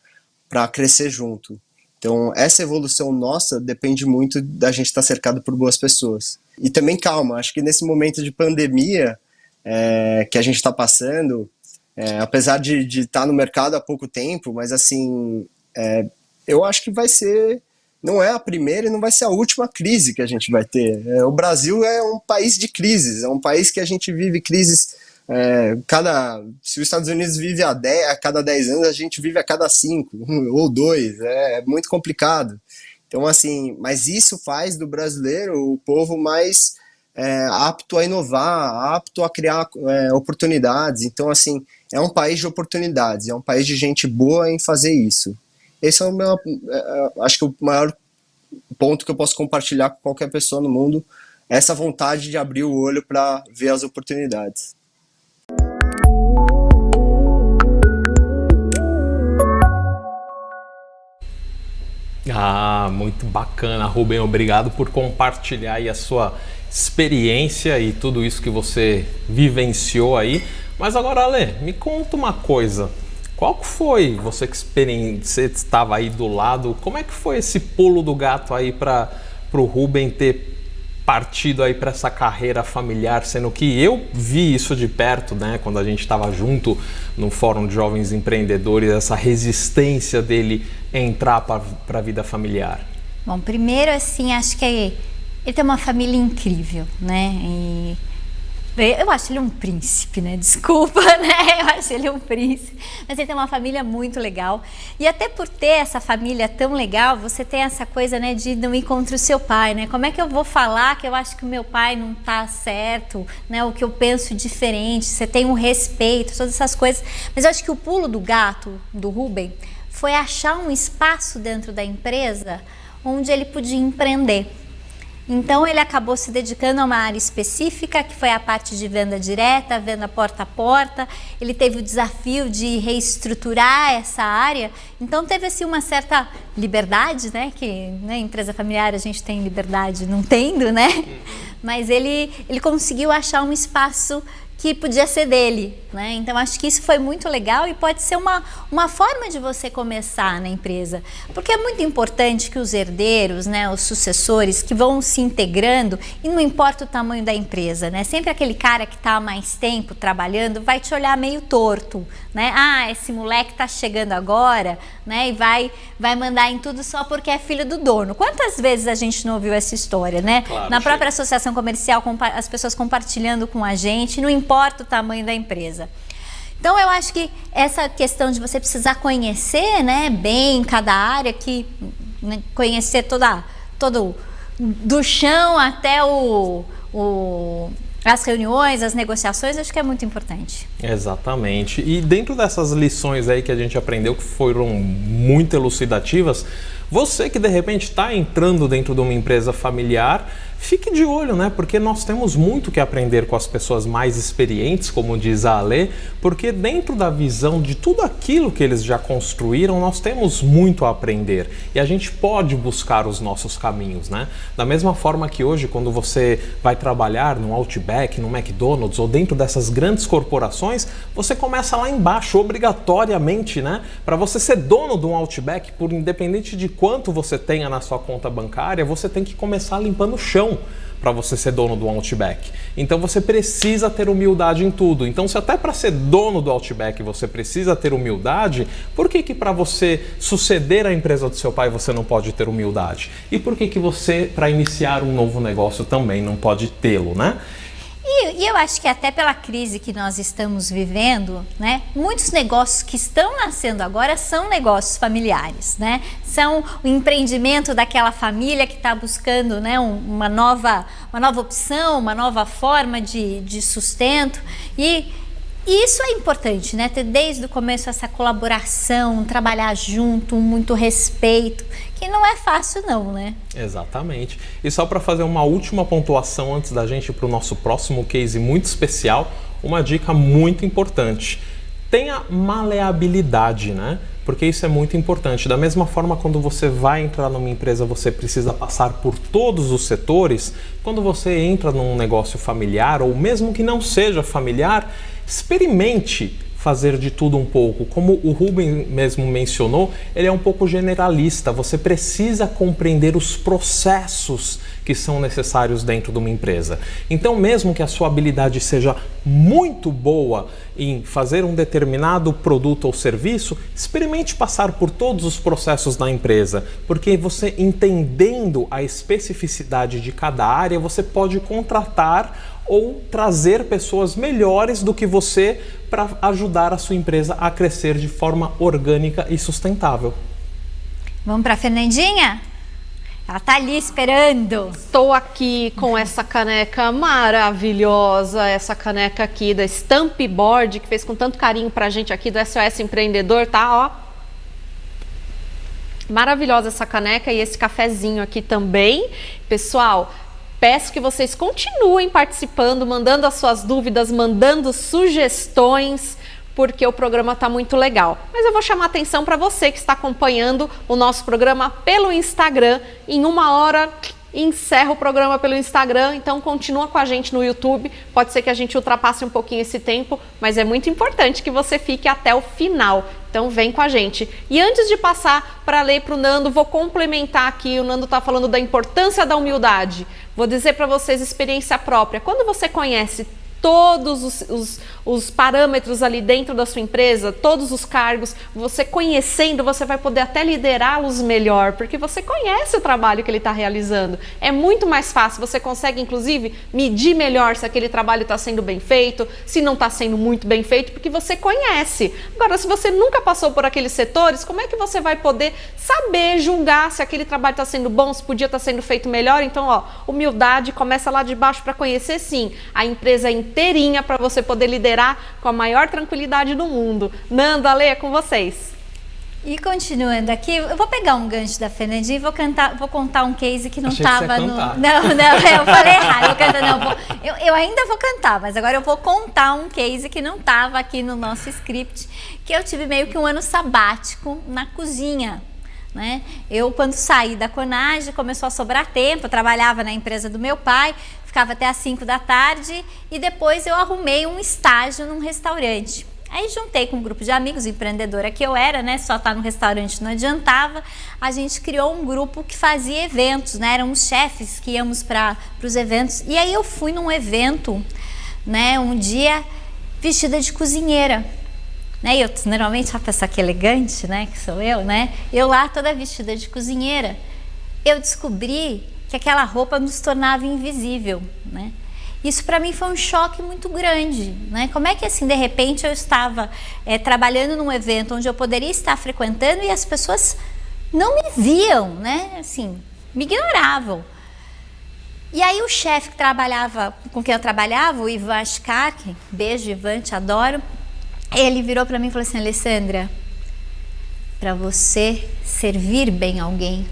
crescer junto. Então, essa evolução nossa depende muito da gente estar cercado por boas pessoas. E também calma, acho que nesse momento de pandemia que a gente está passando, apesar de estar no mercado há pouco tempo, mas assim, eu acho que não é a primeira e não vai ser a última crise que a gente vai ter. O Brasil é um país de crises, é um país que a gente vive crises. Se os Estados Unidos vive a cada 10 anos, a gente vive a cada 5 ou 2, é muito complicado. Então, assim, mas isso faz do brasileiro o povo mais apto a inovar, apto a criar oportunidades. Então, assim, é um país de oportunidades, é um país de gente boa em fazer isso. Esse é o meu, acho que o maior ponto que eu posso compartilhar com qualquer pessoa no mundo, é essa vontade de abrir o olho para ver as oportunidades. Muito bacana, Rubem. Obrigado por compartilhar aí a sua experiência e tudo isso que você vivenciou aí. Mas agora, Ale, me conta uma coisa. Qual que foi, você estava aí do lado, como é que foi esse pulo do gato aí para o Rubem ter partido aí para essa carreira familiar, sendo que eu vi isso de perto, né, quando a gente estava junto no Fórum de Jovens Empreendedores, essa resistência dele entrar para a vida familiar? Bom, primeiro, assim, acho que ele tem uma família incrível, né? Eu acho ele um príncipe, né? Desculpa, né? Eu acho ele um príncipe. Mas ele tem uma família muito legal. E até por ter essa família tão legal, você tem essa coisa, né, de não ir contra o seu pai, né? Como é que eu vou falar que eu acho que o meu pai não tá certo, né? O que eu penso diferente, você tem um respeito, todas essas coisas. Mas eu acho que o pulo do gato do Rubem foi achar um espaço dentro da empresa onde ele podia empreender. Então ele acabou se dedicando a uma área específica, que foi a parte de venda direta, venda porta a porta. Ele teve o desafio de reestruturar essa área, então teve assim uma certa liberdade, né? Que na empresa familiar a gente tem liberdade não tendo, né? Mas ele conseguiu achar um espaço que podia ser dele, né? Então acho que isso foi muito legal e pode ser uma forma de você começar na empresa, porque é muito importante que os herdeiros, né, os sucessores que vão se integrando, e não importa o tamanho da empresa, né? Sempre aquele cara que está há mais tempo trabalhando vai te olhar meio torto, né? Esse moleque tá chegando agora, né? E vai mandar em tudo só porque é filho do dono. Quantas vezes a gente não ouviu essa história, né? Claro, na própria associação comercial, as pessoas compartilhando com a gente, não importa o tamanho da empresa. Então eu acho que essa questão de você precisar conhecer, né, bem cada área, né, conhecer todo do chão até as reuniões, as negociações, acho que é muito importante. Exatamente. E dentro dessas lições aí que a gente aprendeu, que foram muito elucidativas, você que de repente está entrando dentro de uma empresa familiar, fique de olho, né? Porque nós temos muito que aprender com as pessoas mais experientes, como diz a Ale, porque dentro da visão de tudo aquilo que eles já construíram, nós temos muito a aprender e a gente pode buscar os nossos caminhos, né? Da mesma forma que hoje, quando você vai trabalhar no Outback, no McDonald's ou dentro dessas grandes corporações, você começa lá embaixo, obrigatoriamente, né? Para você ser dono de um Outback, por independente de quanto você tenha na sua conta bancária, você tem que começar limpando o chão, para você ser dono do Outback. Então você precisa ter humildade em tudo. Então se até para ser dono do Outback você precisa ter humildade, por que para você suceder a empresa do seu pai você não pode ter humildade? E por que você, para iniciar um novo negócio, também não pode tê-lo, né? E eu acho que até pela crise que nós estamos vivendo, né, muitos negócios que estão nascendo agora são negócios familiares, né? São o empreendimento daquela família que está buscando, né, uma nova opção, uma nova forma de sustento. E isso é importante, né? Ter desde o começo essa colaboração, trabalhar junto, muito respeito, que não é fácil não, né? Exatamente. E só para fazer uma última pontuação antes da gente ir para o nosso próximo case muito especial, uma dica muito importante. Tenha maleabilidade, né? Porque isso é muito importante. Da mesma forma, quando você vai entrar numa empresa, você precisa passar por todos os setores. Quando você entra num negócio familiar, ou mesmo que não seja familiar, experimente fazer de tudo um pouco. Como o Rubem mesmo mencionou, ele é um pouco generalista. Você precisa compreender os processos que são necessários dentro de uma empresa. Então, mesmo que a sua habilidade seja muito boa em fazer um determinado produto ou serviço, experimente passar por todos os processos da empresa, porque você, entendendo a especificidade de cada área, você pode contratar ou trazer pessoas melhores do que você para ajudar a sua empresa a crescer de forma orgânica e sustentável. Vamos para a Fernandinha? Ela tá ali esperando. Estou aqui com essa caneca maravilhosa, essa caneca aqui da Stamp Board, que fez com tanto carinho pra gente aqui do SOS Empreendedor, tá? Ó. Maravilhosa essa caneca e esse cafezinho aqui também. Pessoal, peço que vocês continuem participando, mandando as suas dúvidas, mandando sugestões, porque o programa está muito legal. Mas eu vou chamar a atenção para você que está acompanhando o nosso programa pelo Instagram. Em 1 hora encerra o programa pelo Instagram, então continua com a gente no YouTube. Pode ser que a gente ultrapasse um pouquinho esse tempo, mas é muito importante que você fique até o final. Então vem com a gente. E antes de passar para ler para o Nando, vou complementar aqui. O Nando está falando da importância da humildade. Vou dizer para vocês experiência própria. Quando você conhece todos os parâmetros ali dentro da sua empresa, todos os cargos, você conhecendo, você vai poder até liderá-los melhor, porque você conhece o trabalho que ele está realizando. É muito mais fácil, você consegue inclusive medir melhor se aquele trabalho está sendo bem feito, se não está sendo muito bem feito, porque você conhece. Agora, se você nunca passou por aqueles setores, como é que você vai poder saber, julgar se aquele trabalho está sendo bom, se podia estar sendo feito melhor? Então, ó, humildade começa lá de baixo para conhecer sim a empresa inteirinha para você poder liderar com a maior tranquilidade do mundo. Nando, Ale, é com vocês. E continuando aqui, eu vou pegar um gancho da Fernandinha e vou contar um case que não estava no... Não, eu falei errado. Eu ainda vou cantar, mas agora eu vou contar um case que não estava aqui no nosso script, que eu tive meio que um ano sabático na cozinha. Né? Eu, quando saí da Conage, começou a sobrar tempo, eu trabalhava na empresa do meu pai, ficava até às 5 da tarde e depois eu arrumei um estágio num restaurante. Aí juntei com um grupo de amigos, empreendedora que eu era, né? Só estar no restaurante não adiantava. A gente criou um grupo que fazia eventos, né? Éramos chefes que íamos para os eventos. E aí eu fui num evento, né? Um dia vestida de cozinheira. Né? Eu normalmente uma pessoa que é elegante, né? Que sou eu, né? Eu lá toda vestida de cozinheira. Eu descobri que aquela roupa nos tornava invisível, né? Isso para mim foi um choque muito grande, né? Como é que assim, de repente eu estava trabalhando num evento onde eu poderia estar frequentando e as pessoas não me viam, né? Assim, me ignoravam. E aí o chefe que trabalhava, com quem eu trabalhava, o Ivan Ashkak, beijo Ivan, te adoro, ele virou para mim e falou assim: Alessandra, para você servir bem alguém,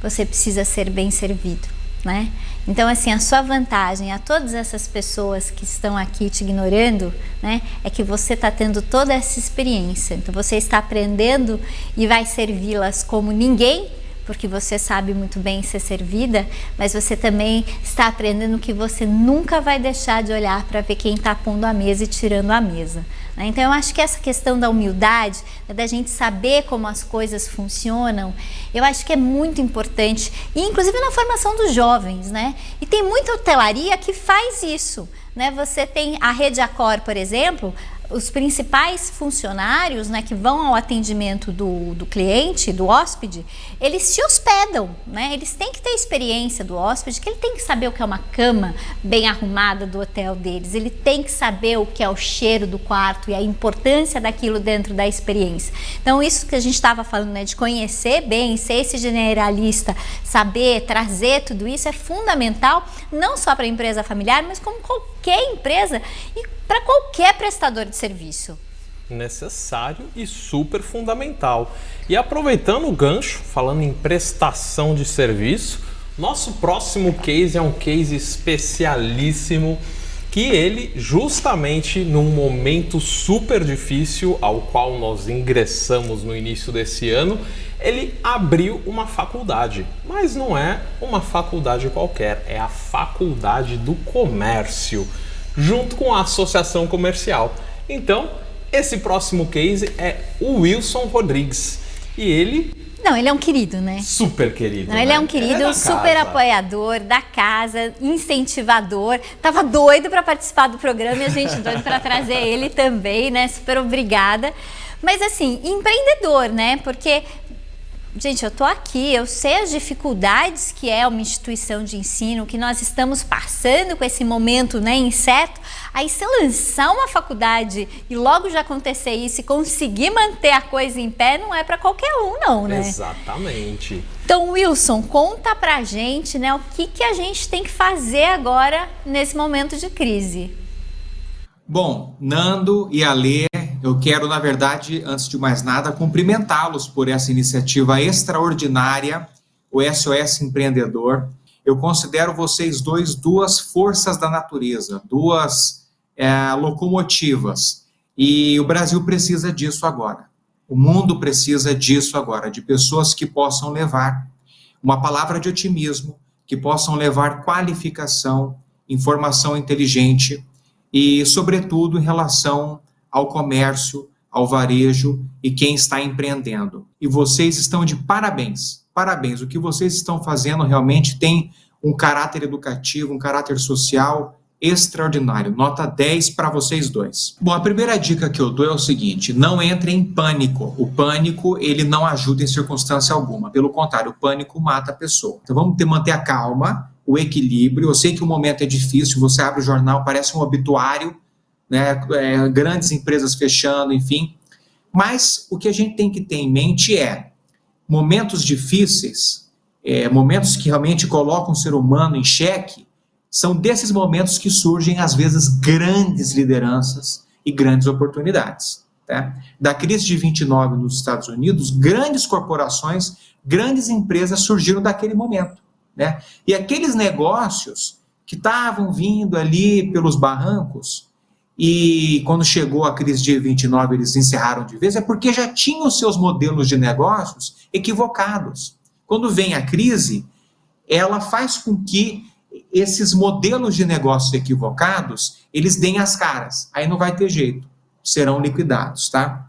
você precisa ser bem servido, né? Então, assim, a sua vantagem a todas essas pessoas que estão aqui te ignorando, né, é que você está tendo toda essa experiência. Então, você está aprendendo e vai servi-las como ninguém, porque você sabe muito bem ser servida, mas você também está aprendendo que você nunca vai deixar de olhar para ver quem está pondo a mesa e tirando a mesa. Então eu acho que essa questão da humildade, da gente saber como as coisas funcionam, eu acho que é muito importante, e inclusive na formação dos jovens, né? E tem muita hotelaria que faz isso, né? Você tem a Rede Accor, por exemplo, os principais funcionários, né, que vão ao atendimento do cliente, do hóspede, eles se hospedam, né? Eles têm que ter experiência do hóspede, que ele tem que saber o que é uma cama bem arrumada do hotel deles, ele tem que saber o que é o cheiro do quarto e a importância daquilo dentro da experiência. Então isso que a gente estava falando, né, de conhecer bem, ser esse generalista, saber trazer tudo isso é fundamental, não só para a empresa familiar, mas como qualquer empresa e para qualquer prestador de serviço. Necessário e super fundamental. E aproveitando o gancho, falando em prestação de serviço, nosso próximo case é um case especialíssimo, que ele, justamente num momento super difícil ao qual nós ingressamos no início desse ano, ele abriu uma faculdade, mas não é uma faculdade qualquer, é a Faculdade do Comércio, junto com a Associação Comercial. Então, esse próximo case é o Wilson Rodrigues. E ele... Não, ele é um querido, né? Super querido. Não, ele é um querido, super apoiador da casa, incentivador. Tava doido para participar do programa e a gente doido para trazer ele também, né? Super obrigada. Mas assim, empreendedor, né? Porque... Gente, eu tô aqui, eu sei as dificuldades que é uma instituição de ensino, que nós estamos passando com esse momento, né, incerto. Aí se lançar uma faculdade e logo já acontecer isso e conseguir manter a coisa em pé, não é para qualquer um não, né? Exatamente. Então, Wilson, conta pra gente, né, o que a gente tem que fazer agora nesse momento de crise. Bom, Nando e Alê, eu quero, na verdade, antes de mais nada, cumprimentá-los por essa iniciativa extraordinária, o SOS Empreendedor. Eu considero vocês duas forças da natureza, duas locomotivas. E o Brasil precisa disso agora. O mundo precisa disso agora, de pessoas que possam levar uma palavra de otimismo, que possam levar qualificação, informação inteligente e, sobretudo, em relação ao comércio, ao varejo e quem está empreendendo. E vocês estão de parabéns. Parabéns. O que vocês estão fazendo realmente tem um caráter educativo, um caráter social extraordinário. Nota 10 para vocês dois. Bom, a primeira dica que eu dou é o seguinte: não entre em pânico. O pânico, ele não ajuda em circunstância alguma. Pelo contrário, o pânico mata a pessoa. Então vamos manter a calma, o equilíbrio. Eu sei que o momento é difícil, você abre o jornal, parece um obituário, né, grandes empresas fechando, enfim. Mas o que a gente tem que ter em mente é momentos difíceis, momentos que realmente colocam o ser humano em xeque, são desses momentos que surgem, às vezes, grandes lideranças e grandes oportunidades. Tá? Da crise de 29 nos Estados Unidos, grandes corporações, grandes empresas surgiram daquele momento. Né? E aqueles negócios que estavam vindo ali pelos barrancos, e quando chegou a crise de 29 eles encerraram de vez, é porque já tinham seus modelos de negócios equivocados. Quando vem a crise, ela faz com que esses modelos de negócios equivocados, eles deem as caras. Aí não vai ter jeito, serão liquidados, tá?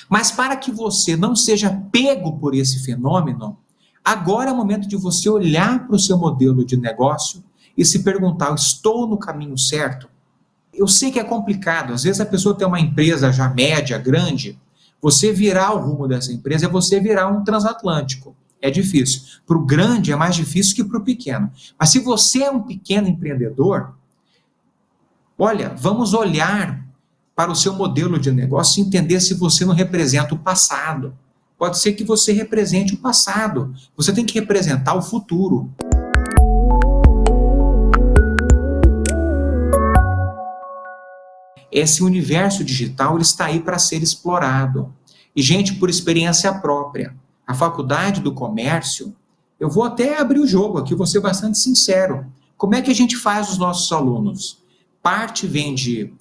Mas para que você não seja pego por esse fenômeno, agora é o momento de você olhar para o seu modelo de negócio e se perguntar: estou no caminho certo? Eu sei que é complicado, às vezes a pessoa tem uma empresa já média, grande, você virar o rumo dessa empresa é você virar um transatlântico. É difícil. Para o grande é mais difícil que para o pequeno. Mas se você é um pequeno empreendedor, olha, vamos olhar para o seu modelo de negócio e entender se você não representa o passado. Pode ser que você represente o passado. Você tem que representar o futuro. Esse universo digital ele está aí para ser explorado. E, gente, por experiência própria, a Faculdade do Comércio, eu vou até abrir o jogo aqui, vou ser bastante sincero. Como é que a gente faz os nossos alunos? Parte vem de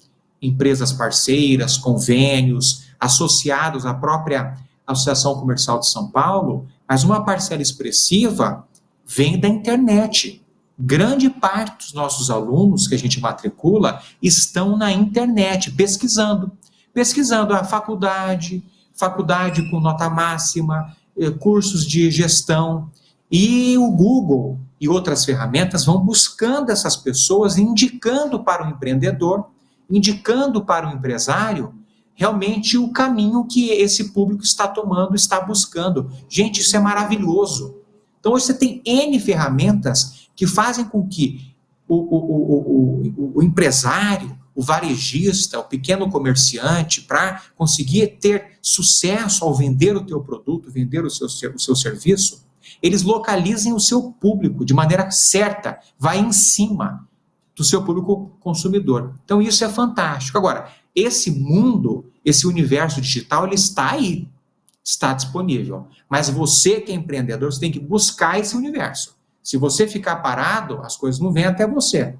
empresas parceiras, convênios, associados à própria Associação Comercial de São Paulo, mas uma parcela expressiva vem da internet. Grande parte dos nossos alunos que a gente matricula estão na internet, pesquisando a faculdade com nota máxima, cursos de gestão, e o Google e outras ferramentas vão buscando essas pessoas, indicando para o empreendedor, indicando para o empresário, realmente o caminho que esse público está tomando, está buscando. Gente, isso é maravilhoso. Então, hoje você tem N ferramentas que fazem com que o empresário, o varejista, o pequeno comerciante, para conseguir ter sucesso ao vender o teu produto, vender o seu serviço, eles localizem o seu público de maneira certa, vai em cima do seu público consumidor. Então, isso é fantástico. Agora, esse mundo, esse universo digital, ele está aí, está disponível. Mas você que é empreendedor, você tem que buscar esse universo. Se você ficar parado, as coisas não vêm até você.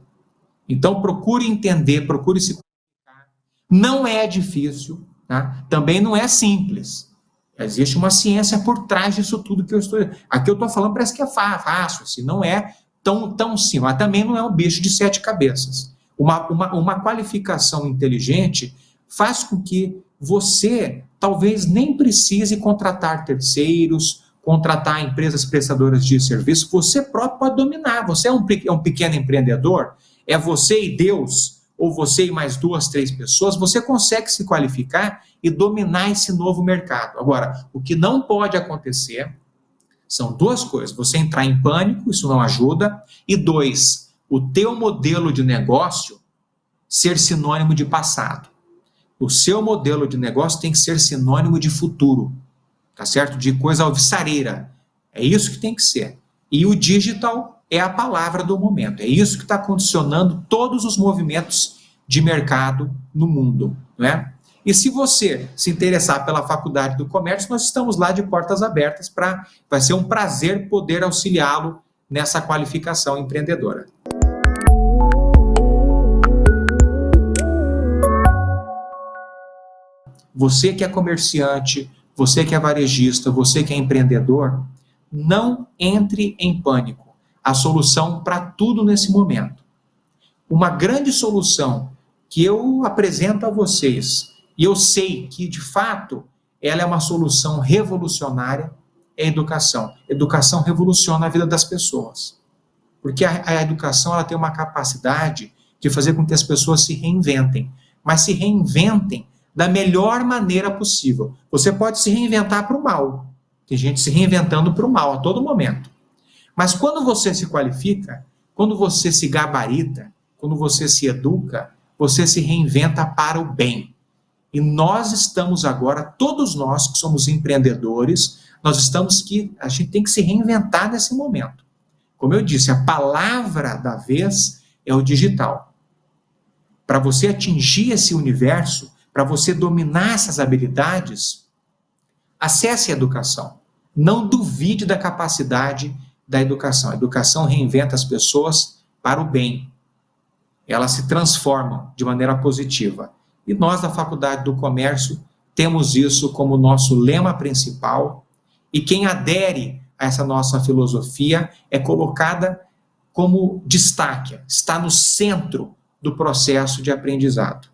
Então, procure entender, procure se comunicar. Não é difícil, tá? Também não é simples. Existe uma ciência por trás disso tudo que eu estou... Aqui eu estou falando, parece que é fácil, assim, não é tão simples, mas também não é um bicho de 7 cabeças. Uma qualificação inteligente faz com que você talvez nem precise contratar terceiros, contratar empresas prestadoras de serviço, você próprio pode dominar. Você é um pequeno empreendedor, é você e Deus, ou você e mais 2, 3 pessoas, você consegue se qualificar e dominar esse novo mercado. Agora, o que não pode acontecer são 2 coisas. Você entrar em pânico, isso não ajuda, e 2, o teu modelo de negócio ser sinônimo de passado. O seu modelo de negócio tem que ser sinônimo de futuro, tá certo? De coisa alvissareira. É isso que tem que ser. E o digital é a palavra do momento. É isso que está condicionando todos os movimentos de mercado no mundo, não é? E se você se interessar pela Faculdade do Comércio, nós estamos lá de portas abertas vai ser um prazer poder auxiliá-lo nessa qualificação empreendedora. Você que é comerciante, você que é varejista, você que é empreendedor, não entre em pânico. A solução para tudo nesse momento. Uma grande solução que eu apresento a vocês, e eu sei que, de fato, ela é uma solução revolucionária, é a educação. Educação revoluciona a vida das pessoas. Porque a educação ela tem uma capacidade de fazer com que as pessoas se reinventem, mas se reinventem da melhor maneira possível. Você pode se reinventar para o mal. Tem gente se reinventando para o mal a todo momento. Mas quando você se qualifica, quando você se gabarita, quando você se educa, você se reinventa para o bem. E nós estamos agora, todos nós que somos empreendedores, a gente tem que se reinventar nesse momento. Como eu disse, a palavra da vez é o digital. Para você atingir esse universo, para você dominar essas habilidades, acesse a educação. Não duvide da capacidade da educação. A educação reinventa as pessoas para o bem. Elas se transformam de maneira positiva. E nós, da Faculdade do Comércio, temos isso como nosso lema principal. E quem adere a essa nossa filosofia é colocada como destaque, está no centro do processo de aprendizado.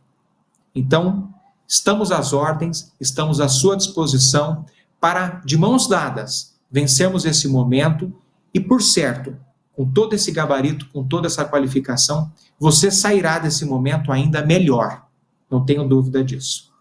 Então, estamos às ordens, estamos à sua disposição para, de mãos dadas, vencermos esse momento e, por certo, com todo esse gabarito, com toda essa qualificação, você sairá desse momento ainda melhor. Não tenho dúvida disso.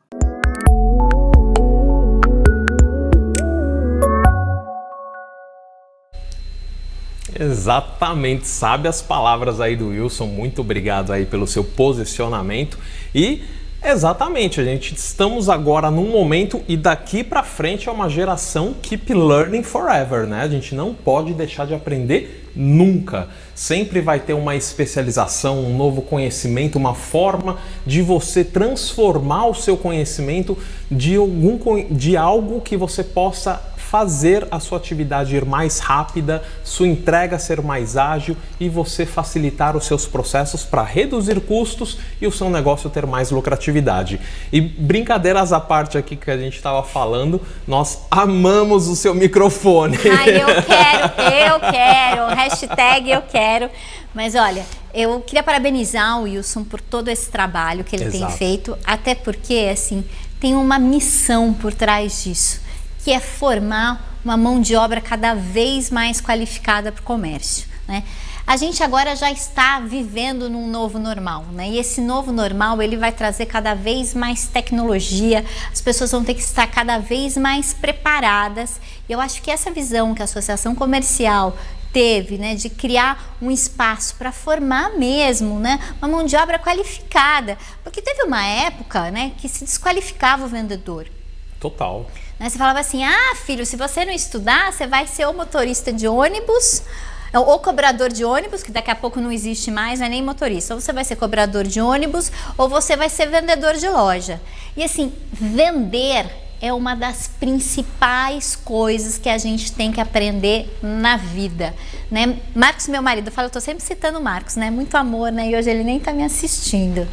Exatamente, sabe as palavras aí do Wilson, muito obrigado aí pelo seu posicionamento e exatamente, estamos agora num momento e daqui para frente é uma geração keep learning forever, né? A gente não pode deixar de aprender nunca. Sempre vai ter uma especialização, um novo conhecimento, uma forma de você transformar o seu conhecimento de algo que você possa fazer a sua atividade ir mais rápida, sua entrega ser mais ágil e você facilitar os seus processos para reduzir custos e o seu negócio ter mais lucratividade. E brincadeiras à parte aqui que a gente estava falando, nós amamos o seu microfone. Ai, eu quero, hashtag eu quero. Mas olha, eu queria parabenizar o Wilson por todo esse trabalho que ele tem feito, até porque, assim, tem uma missão por trás disso, que é formar uma mão de obra cada vez mais qualificada para o comércio, né? A gente agora já está vivendo num novo normal, né? E esse novo normal, ele vai trazer cada vez mais tecnologia, as pessoas vão ter que estar cada vez mais preparadas. E eu acho que essa visão que a Associação Comercial teve, né, de criar um espaço para formar mesmo, né, uma mão de obra qualificada, porque teve uma época, né, que se desqualificava o vendedor. Total. Você falava assim, filho, se você não estudar, você vai ser ou motorista de ônibus, ou cobrador de ônibus, que daqui a pouco não existe mais, não é nem motorista. Ou você vai ser cobrador de ônibus, ou você vai ser vendedor de loja. E assim, vender é uma das principais coisas que a gente tem que aprender na vida, né? Marcos, meu marido, eu tô sempre citando o Marcos, né? Muito amor, né? E hoje ele nem tá me assistindo.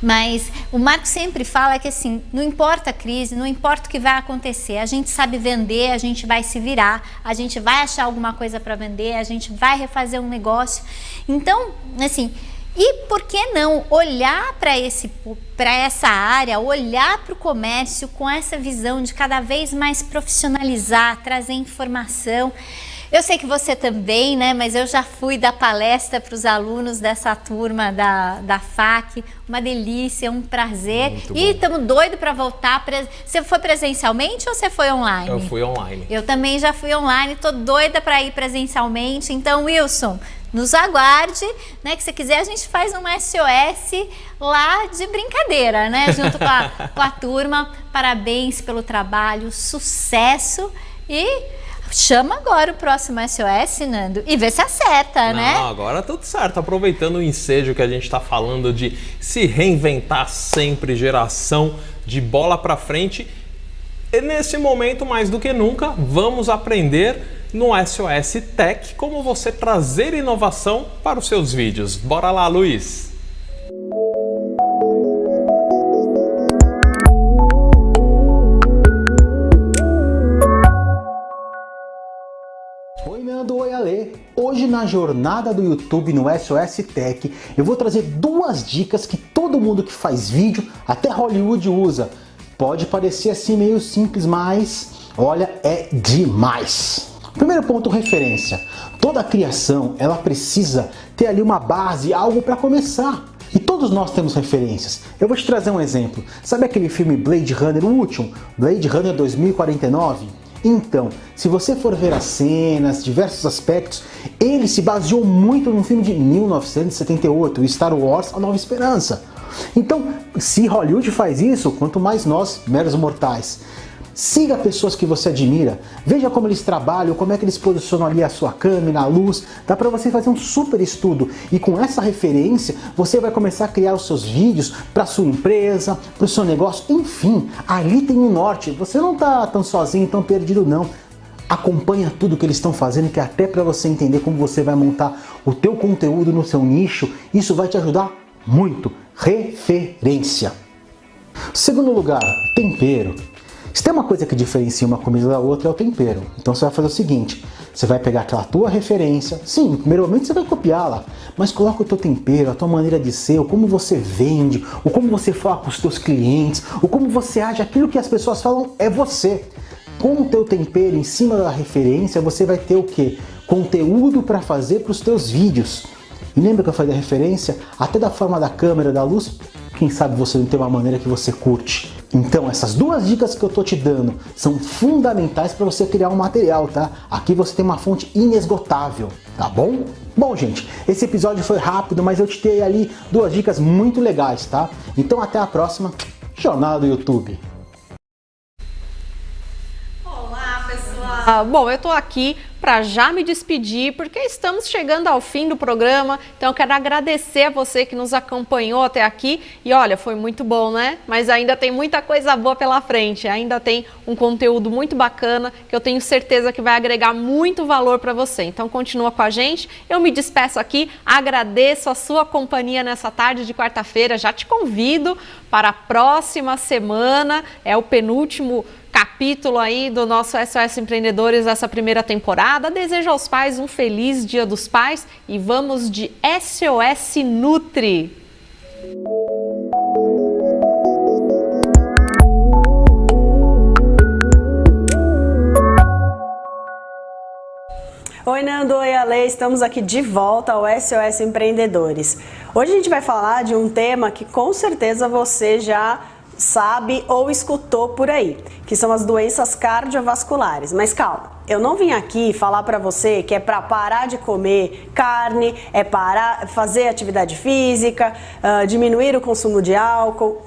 Mas o Marcos sempre fala que assim, não importa a crise, não importa o que vai acontecer, a gente sabe vender, a gente vai se virar, a gente vai achar alguma coisa para vender, a gente vai refazer um negócio. Então, assim, e por que não olhar para essa área, olhar para o comércio com essa visão de cada vez mais profissionalizar, trazer informação? Eu sei que você também, né? Mas eu já fui dar palestra para os alunos dessa turma da FAC, uma delícia, um prazer. E estamos doidos para voltar. Você foi presencialmente ou você foi online? Eu fui online. Eu também já fui online, estou doida para ir presencialmente. Então, Wilson, nos aguarde, né? Que se quiser a gente faz um SOS lá de brincadeira, né? Junto com a turma. Parabéns pelo trabalho, sucesso e chama agora o próximo SOS, Nando, e vê se acerta, né? Não, agora tudo certo. Aproveitando o ensejo que a gente está falando de se reinventar sempre, geração de bola para frente. E nesse momento, mais do que nunca, vamos aprender no SOS Tech como você trazer inovação para os seus vídeos. Bora lá, Luiz! Oi Nando, oi Ale! Hoje na jornada do YouTube no SOS Tech eu vou trazer duas dicas que todo mundo que faz vídeo, até Hollywood usa. Pode parecer assim meio simples, mas olha, é demais! Primeiro ponto, referência. Toda criação, ela precisa ter ali uma base, algo para começar. E todos nós temos referências. Eu vou te trazer um exemplo. Sabe aquele filme Blade Runner, o último? Blade Runner 2049? Então, se você for ver as cenas, diversos aspectos, ele se baseou muito num filme de 1978, Star Wars, A Nova Esperança. Então, se Hollywood faz isso, quanto mais nós, meros mortais. Siga pessoas que você admira, veja como eles trabalham, como é que eles posicionam ali a sua câmera, a luz, dá para você fazer um super estudo e com essa referência você vai começar a criar os seus vídeos para sua empresa, para o seu negócio, enfim, ali tem um norte, você não está tão sozinho, tão perdido não. Acompanha tudo que eles estão fazendo, que até para você entender como você vai montar o teu conteúdo no seu nicho, isso vai te ajudar muito. Referência. Segundo lugar, tempero. Se tem uma coisa que diferencia uma comida da outra é o tempero. Então você vai fazer o seguinte, você vai pegar aquela tua referência, sim, no primeiro momento você vai copiá-la, mas coloca o teu tempero, a tua maneira de ser, o como você vende, o como você fala com os teus clientes, o como você age, aquilo que as pessoas falam é você. Com o teu tempero em cima da referência, você vai ter o quê? Conteúdo para fazer para os teus vídeos. E lembra que eu falei da referência? Até da forma da câmera, da luz, quem sabe você não tem uma maneira que você curte. Então essas duas dicas que eu tô te dando são fundamentais para você criar um material, tá? Aqui você tem uma fonte inesgotável, tá bom? Bom, gente, esse episódio foi rápido, mas eu te dei ali duas dicas muito legais, tá? Então até a próxima jornada do YouTube. Olá, pessoal! Bom, eu tô aqui para já me despedir, porque estamos chegando ao fim do programa. Então eu quero agradecer a você que nos acompanhou até aqui. E olha, foi muito bom, né? Mas ainda tem muita coisa boa pela frente. Ainda tem um conteúdo muito bacana que eu tenho certeza que vai agregar muito valor para você. Então continua com a gente. Eu me despeço aqui, agradeço a sua companhia nessa tarde de quarta-feira. Já te convido para a próxima semana. É o penúltimo capítulo aí do nosso SOS Empreendedores dessa primeira temporada. Desejo aos pais um feliz Dia dos Pais e vamos de SOS Nutri. Oi Nando, oi Ale, estamos aqui de volta ao SOS Empreendedores. Hoje a gente vai falar de um tema que com certeza você já sabe ou escutou por aí, que são as doenças cardiovasculares. Mas calma, eu não vim aqui falar para você que é para parar de comer carne, é parar, fazer atividade física, diminuir o consumo de álcool.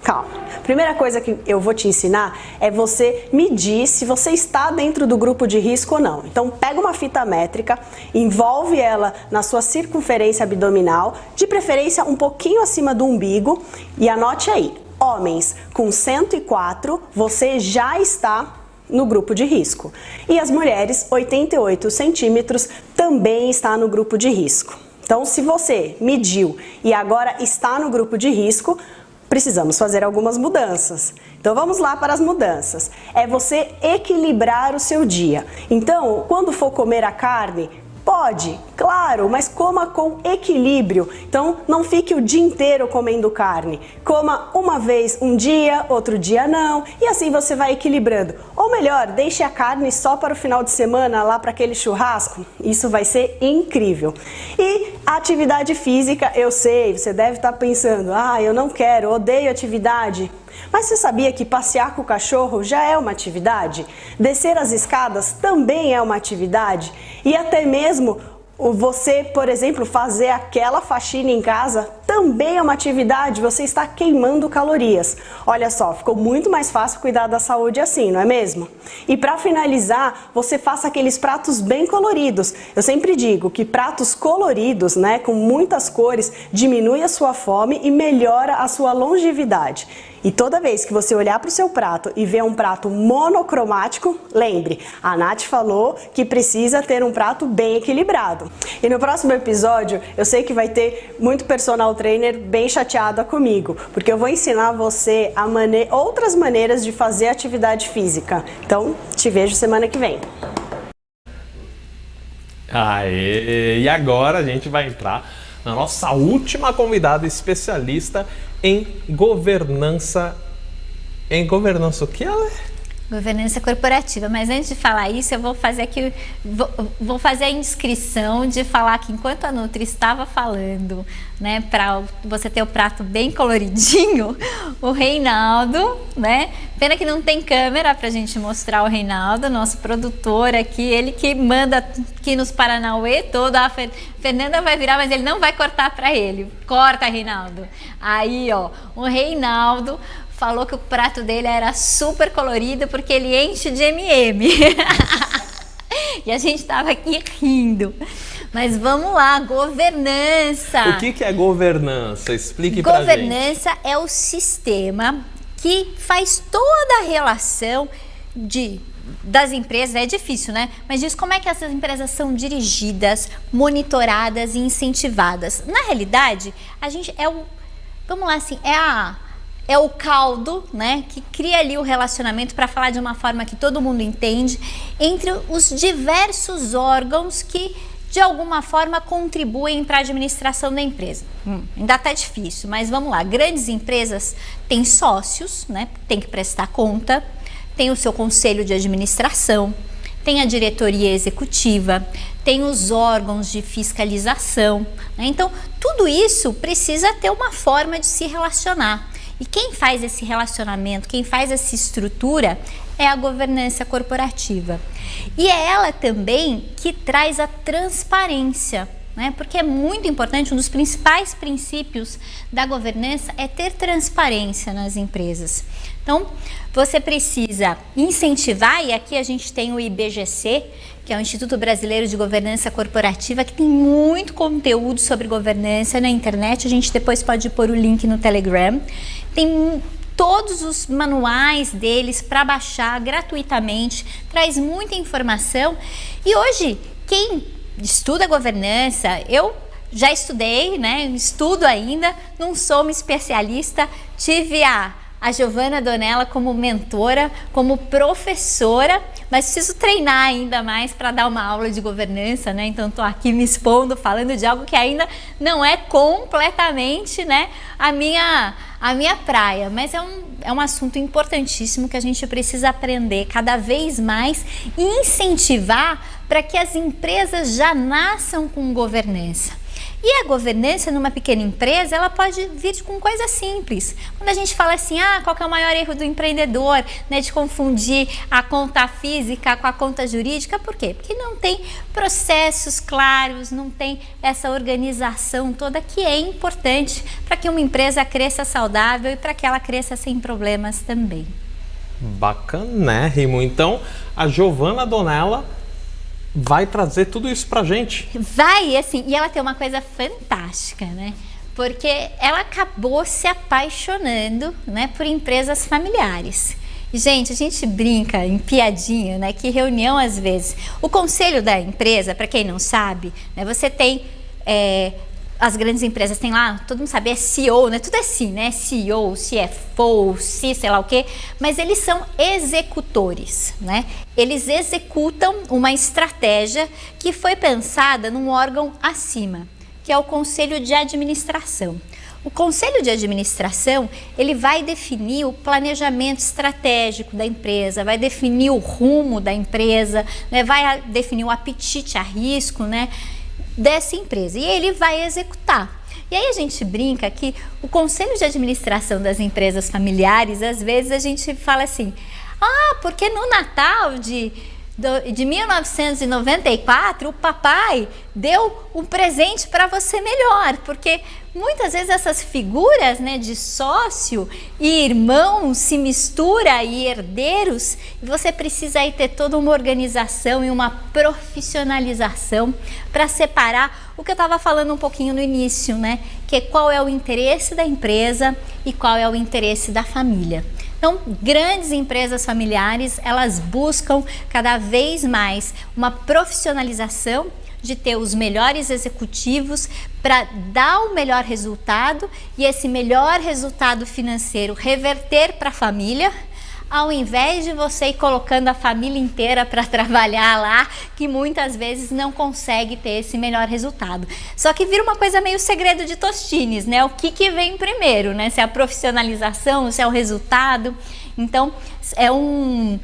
Calma. Primeira coisa que eu vou te ensinar é você medir se você está dentro do grupo de risco ou não. Então pega uma fita métrica, envolve ela na sua circunferência abdominal, de preferência um pouquinho acima do umbigo, e anote aí. Homens com 104, você já está no grupo de risco. E as mulheres, 88 centímetros, também está no grupo de risco. Então, se você mediu e agora está no grupo de risco, precisamos fazer algumas mudanças. Então vamos lá para as mudanças. É você equilibrar o seu dia. Então, quando for comer a carne, pode, claro, mas coma com equilíbrio. Então, não fique o dia inteiro comendo carne. Coma uma vez um dia, outro dia não, e assim você vai equilibrando. Ou melhor, deixe a carne só para o final de semana, lá para aquele churrasco. Isso vai ser incrível. E a atividade física, eu sei, você deve estar pensando, eu não quero, odeio atividade. Mas você sabia que passear com o cachorro já é uma atividade? Descer as escadas também é uma atividade? E até mesmo você, por exemplo, fazer aquela faxina em casa também é uma atividade, você está queimando calorias. Olha só, ficou muito mais fácil cuidar da saúde assim, não é mesmo? E para finalizar, você faça aqueles pratos bem coloridos. Eu sempre digo que pratos coloridos, né, com muitas cores, diminui a sua fome e melhora a sua longevidade. E toda vez que você olhar para o seu prato e ver um prato monocromático, lembre, a Nath falou que precisa ter um prato bem equilibrado. E no próximo episódio, eu sei que vai ter muito personal trainer bem chateada comigo, porque eu vou ensinar você outras maneiras de fazer atividade física. Então, te vejo semana que vem. Aê! E agora a gente vai entrar na nossa última convidada especialista em governança. Em governança o que ela é? Governança corporativa, mas antes de falar isso, eu vou fazer aqui, vou fazer a inscrição de falar que enquanto a Nutri estava falando, né, para você ter o prato bem coloridinho, o Reinaldo, né, pena que não tem câmera pra gente mostrar o Reinaldo, nosso produtor aqui, ele que manda aqui nos Paranauê todo, a Fernanda vai virar, mas ele não vai cortar pra ele, corta, Reinaldo. Aí, ó, o Reinaldo falou que o prato dele era super colorido porque ele enche de M&M. E a gente tava aqui rindo. Mas vamos lá, governança. O que é governança? Explique pra gente. Governança é o sistema que faz toda a relação das empresas. É difícil, né? Mas diz como é que essas empresas são dirigidas, monitoradas e incentivadas. Na realidade, a gente vamos lá assim, é o caldo, né, que cria ali o relacionamento, para falar de uma forma que todo mundo entende, entre os diversos órgãos que de alguma forma contribuem para a administração da empresa. Ainda tá difícil, mas vamos lá. Grandes empresas têm sócios, né, tem que prestar conta, tem o seu conselho de administração, tem a diretoria executiva, tem os órgãos de fiscalização, né? Então, tudo isso precisa ter uma forma de se relacionar. E quem faz esse relacionamento, quem faz essa estrutura é a governança corporativa. E é ela também que traz a transparência né? Porque é muito importante, um dos principais princípios da governança é ter transparência nas empresas. Então, você precisa incentivar, e aqui a gente tem o IBGC, que é o Instituto Brasileiro de Governança Corporativa, que tem muito conteúdo sobre governança na internet. A gente depois pode pôr o link no Telegram. Tem todos os manuais deles para baixar gratuitamente, traz muita informação. E hoje, quem estuda governança, eu já estudei, né? Estudo ainda, não sou uma especialista, tive a Giovana Donella como mentora, como professora, mas preciso treinar ainda mais para dar uma aula de governança, né? Então estou aqui me expondo, falando de algo que ainda não é completamente, né, a minha praia, mas é um assunto importantíssimo que a gente precisa aprender cada vez mais e incentivar para que as empresas já nasçam com governança. E a governança numa pequena empresa, ela pode vir com coisas simples. Quando a gente fala assim, qual que é o maior erro do empreendedor, né, de confundir a conta física com a conta jurídica, por quê? Porque não tem processos claros, não tem essa organização toda que é importante para que uma empresa cresça saudável e para que ela cresça sem problemas também. Bacanérrimo. Então, a Giovana Donella vai trazer tudo isso pra gente. Vai, assim, e ela tem uma coisa fantástica, né? Porque ela acabou se apaixonando, né, por empresas familiares. E, gente, a gente brinca em piadinha, né, que reunião às vezes. O conselho da empresa, para quem não sabe, né, você tem as grandes empresas têm lá, todo mundo sabe, é CEO, né? Tudo é assim, né? CEO, CFO, sei lá o quê, mas eles são executores, né? Eles executam uma estratégia que foi pensada num órgão acima, que é o Conselho de Administração. O Conselho de Administração, ele vai definir o planejamento estratégico da empresa, vai definir o rumo da empresa, né? Vai definir o apetite a risco, né, dessa empresa, e ele vai executar. E aí a gente brinca que o Conselho de Administração das empresas familiares, às vezes a gente fala assim, porque no Natal de 1994 o papai deu um presente para você melhor, porque muitas vezes essas figuras, né, de sócio e irmão se mistura e herdeiros, e você precisa aí ter toda uma organização e uma profissionalização para separar o que eu estava falando um pouquinho no início, né, que é qual é o interesse da empresa e qual é o interesse da família. Então, grandes empresas familiares, elas buscam cada vez mais uma profissionalização de ter os melhores executivos para dar o melhor resultado e esse melhor resultado financeiro reverter para a família, ao invés de você ir colocando a família inteira para trabalhar lá, que muitas vezes não consegue ter esse melhor resultado. Só que vira uma coisa meio segredo de Tostines, né? O que vem primeiro, né? Se é a profissionalização, se é o resultado. Então, é um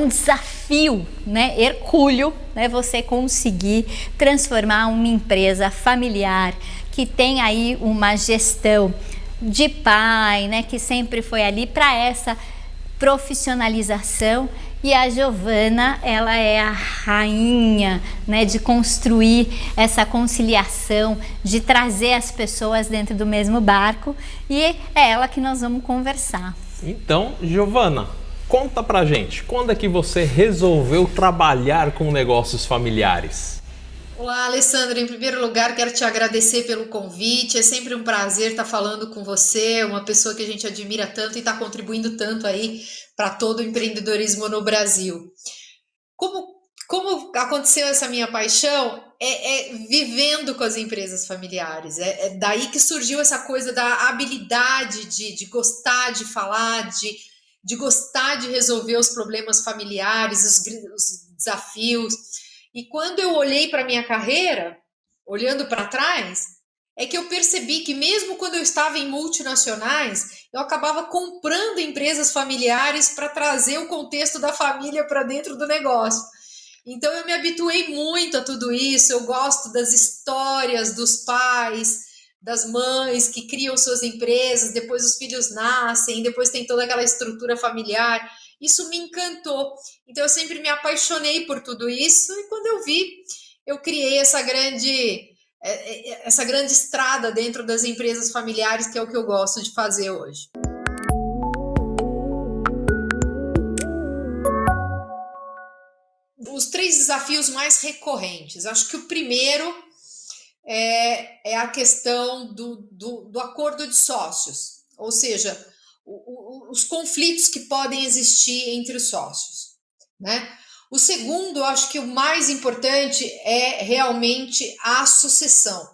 desafio, né, hercúleo, né, você conseguir transformar uma empresa familiar que tem aí uma gestão de pai, né, que sempre foi ali para essa profissionalização. E a Giovana, ela é a rainha, né, de construir essa conciliação, de trazer as pessoas dentro do mesmo barco, e é ela que nós vamos conversar. Então, Giovana, conta pra gente, quando é que você resolveu trabalhar com negócios familiares? Olá, Alessandro. Em primeiro lugar, quero te agradecer pelo convite. É sempre um prazer estar falando com você, uma pessoa que a gente admira tanto e está contribuindo tanto aí para todo o empreendedorismo no Brasil. Como aconteceu essa minha paixão? Vivendo com as empresas familiares. É daí que surgiu essa coisa da habilidade de gostar de falar, de gostar de resolver os problemas familiares, os desafios. E quando eu olhei para a minha carreira, olhando para trás, é que eu percebi que mesmo quando eu estava em multinacionais, eu acabava comprando empresas familiares para trazer o contexto da família para dentro do negócio. Então eu me habituei muito a tudo isso, eu gosto das histórias dos pais, das mães que criam suas empresas, depois os filhos nascem, depois tem toda aquela estrutura familiar. Isso me encantou. Então eu sempre me apaixonei por tudo isso e quando eu vi, eu criei essa grande estrada dentro das empresas familiares, que é o que eu gosto de fazer hoje. Os 3 desafios mais recorrentes. Acho que o primeiro é a questão do acordo de sócios, ou seja, os conflitos que podem existir entre os sócios, né? O segundo, acho que o mais importante é realmente a sucessão,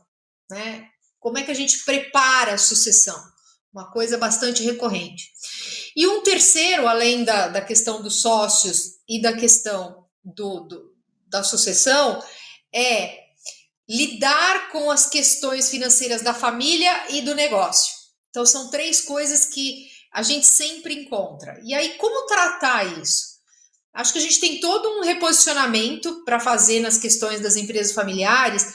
né? Como é que a gente prepara a sucessão? Uma coisa bastante recorrente. E um terceiro, além da questão dos sócios e da questão da sucessão, é lidar com as questões financeiras da família e do negócio. Então, são 3 coisas que a gente sempre encontra. E aí, como tratar isso? Acho que a gente tem todo um reposicionamento para fazer nas questões das empresas familiares,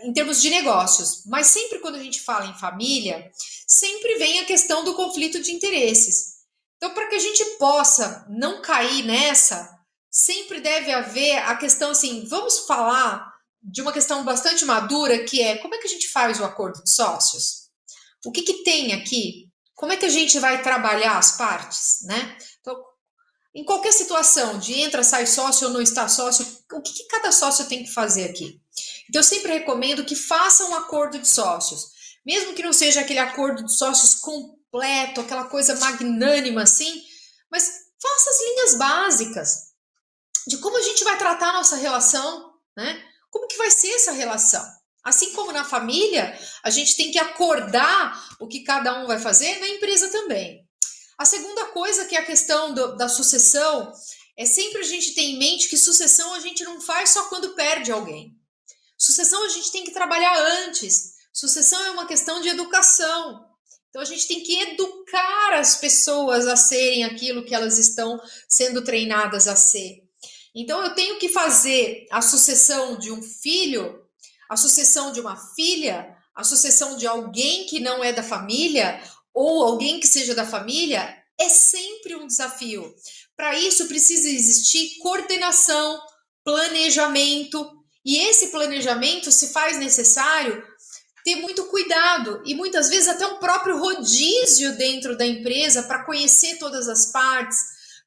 em termos de negócios. Mas sempre quando a gente fala em família, sempre vem a questão do conflito de interesses. Então, para que a gente possa não cair nessa, sempre deve haver a questão assim, vamos falar de uma questão bastante madura, que é como é que a gente faz o acordo de sócios? O que tem aqui? Como é que a gente vai trabalhar as partes, né? Então, em qualquer situação de entra, sai sócio ou não está sócio, o que cada sócio tem que fazer aqui? Então, eu sempre recomendo que façam um acordo de sócios, mesmo que não seja aquele acordo de sócios completo, aquela coisa magnânima assim, mas faça as linhas básicas de como a gente vai tratar a nossa relação, né? Como que vai ser essa relação? Assim como na família, a gente tem que acordar o que cada um vai fazer, na empresa também. A segunda coisa, que é a questão da sucessão, é sempre a gente ter em mente que sucessão a gente não faz só quando perde alguém. Sucessão a gente tem que trabalhar antes. Sucessão é uma questão de educação. Então a gente tem que educar as pessoas a serem aquilo que elas estão sendo treinadas a ser. Então eu tenho que fazer a sucessão de um filho, a sucessão de uma filha, a sucessão de alguém que não é da família, ou alguém que seja da família, é sempre um desafio. Para isso precisa existir coordenação, planejamento, e esse planejamento se faz necessário ter muito cuidado e muitas vezes até um próprio rodízio dentro da empresa para conhecer todas as partes,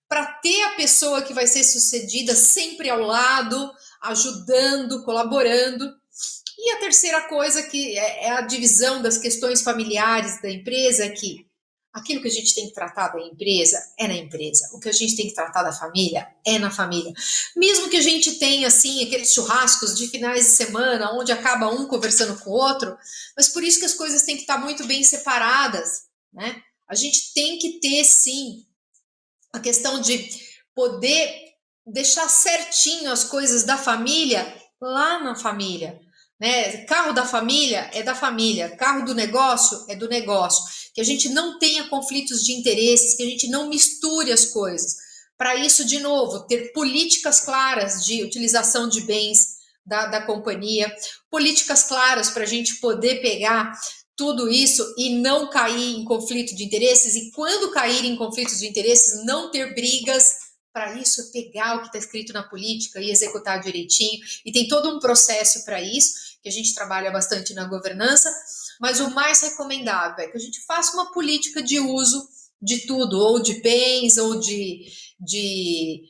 para ter a pessoa que vai ser sucedida sempre ao lado, ajudando, colaborando. E a terceira coisa, que é a divisão das questões familiares da empresa, é que aquilo que a gente tem que tratar da empresa é na empresa, o que a gente tem que tratar da família é na família. Mesmo que a gente tenha, assim, aqueles churrascos de finais de semana, onde acaba um conversando com o outro, mas por isso que as coisas têm que estar muito bem separadas, né? A gente tem que ter, sim, a questão de poder deixar certinho as coisas da família lá na família, né? Carro da família é da família, carro do negócio é do negócio, que a gente não tenha conflitos de interesses, que a gente não misture as coisas. Para isso, de novo, ter políticas claras de utilização de bens da companhia, políticas claras para a gente poder pegar tudo isso e não cair em conflito de interesses, e quando cair em conflitos de interesses, não ter brigas. Para isso, pegar o que está escrito na política e executar direitinho, e tem todo um processo para isso, que a gente trabalha bastante na governança, mas o mais recomendável é que a gente faça uma política de uso de tudo, ou de bens, ou de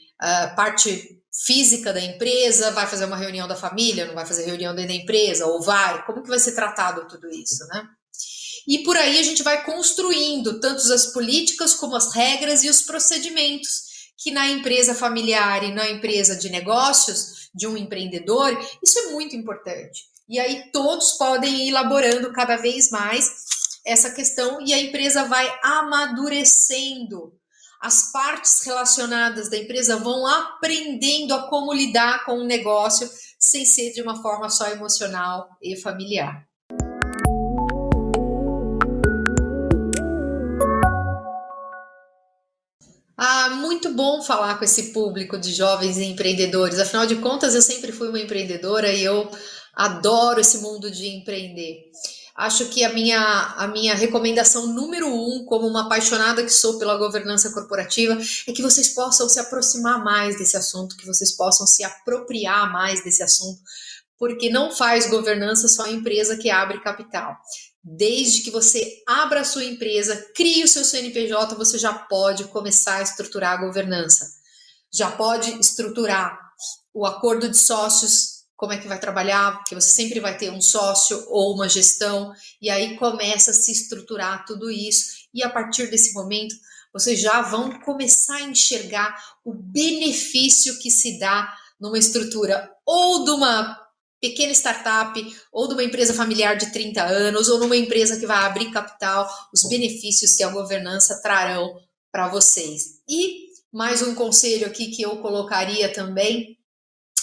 parte física da empresa. Vai fazer uma reunião da família, não vai fazer reunião dentro da empresa, ou vai? Como que vai ser tratado tudo isso, né? E por aí a gente vai construindo tanto as políticas como as regras e os procedimentos, que na empresa familiar e na empresa de negócios, de um empreendedor, isso é muito importante. E aí todos podem ir elaborando cada vez mais essa questão, e a empresa vai amadurecendo. As partes relacionadas da empresa vão aprendendo a como lidar com o negócio sem ser de uma forma só emocional e familiar. Muito bom falar com esse público de jovens empreendedores. Afinal de contas, eu sempre fui uma empreendedora e eu adoro esse mundo de empreender. Acho que a minha recomendação número 1, como uma apaixonada que sou pela governança corporativa, é que vocês possam se aproximar mais desse assunto, que vocês possam se apropriar mais desse assunto, porque não faz governança só a empresa que abre capital. Desde que você abra a sua empresa, crie o seu CNPJ, você já pode começar a estruturar a governança. Já pode estruturar o acordo de sócios, como é que vai trabalhar, porque você sempre vai ter um sócio ou uma gestão, e aí começa a se estruturar tudo isso, e a partir desse momento, vocês já vão começar a enxergar o benefício que se dá numa estrutura ou de uma pequena startup, ou de uma empresa familiar de 30 anos, ou numa empresa que vai abrir capital, os benefícios que a governança trarão para vocês. E mais um conselho aqui que eu colocaria também,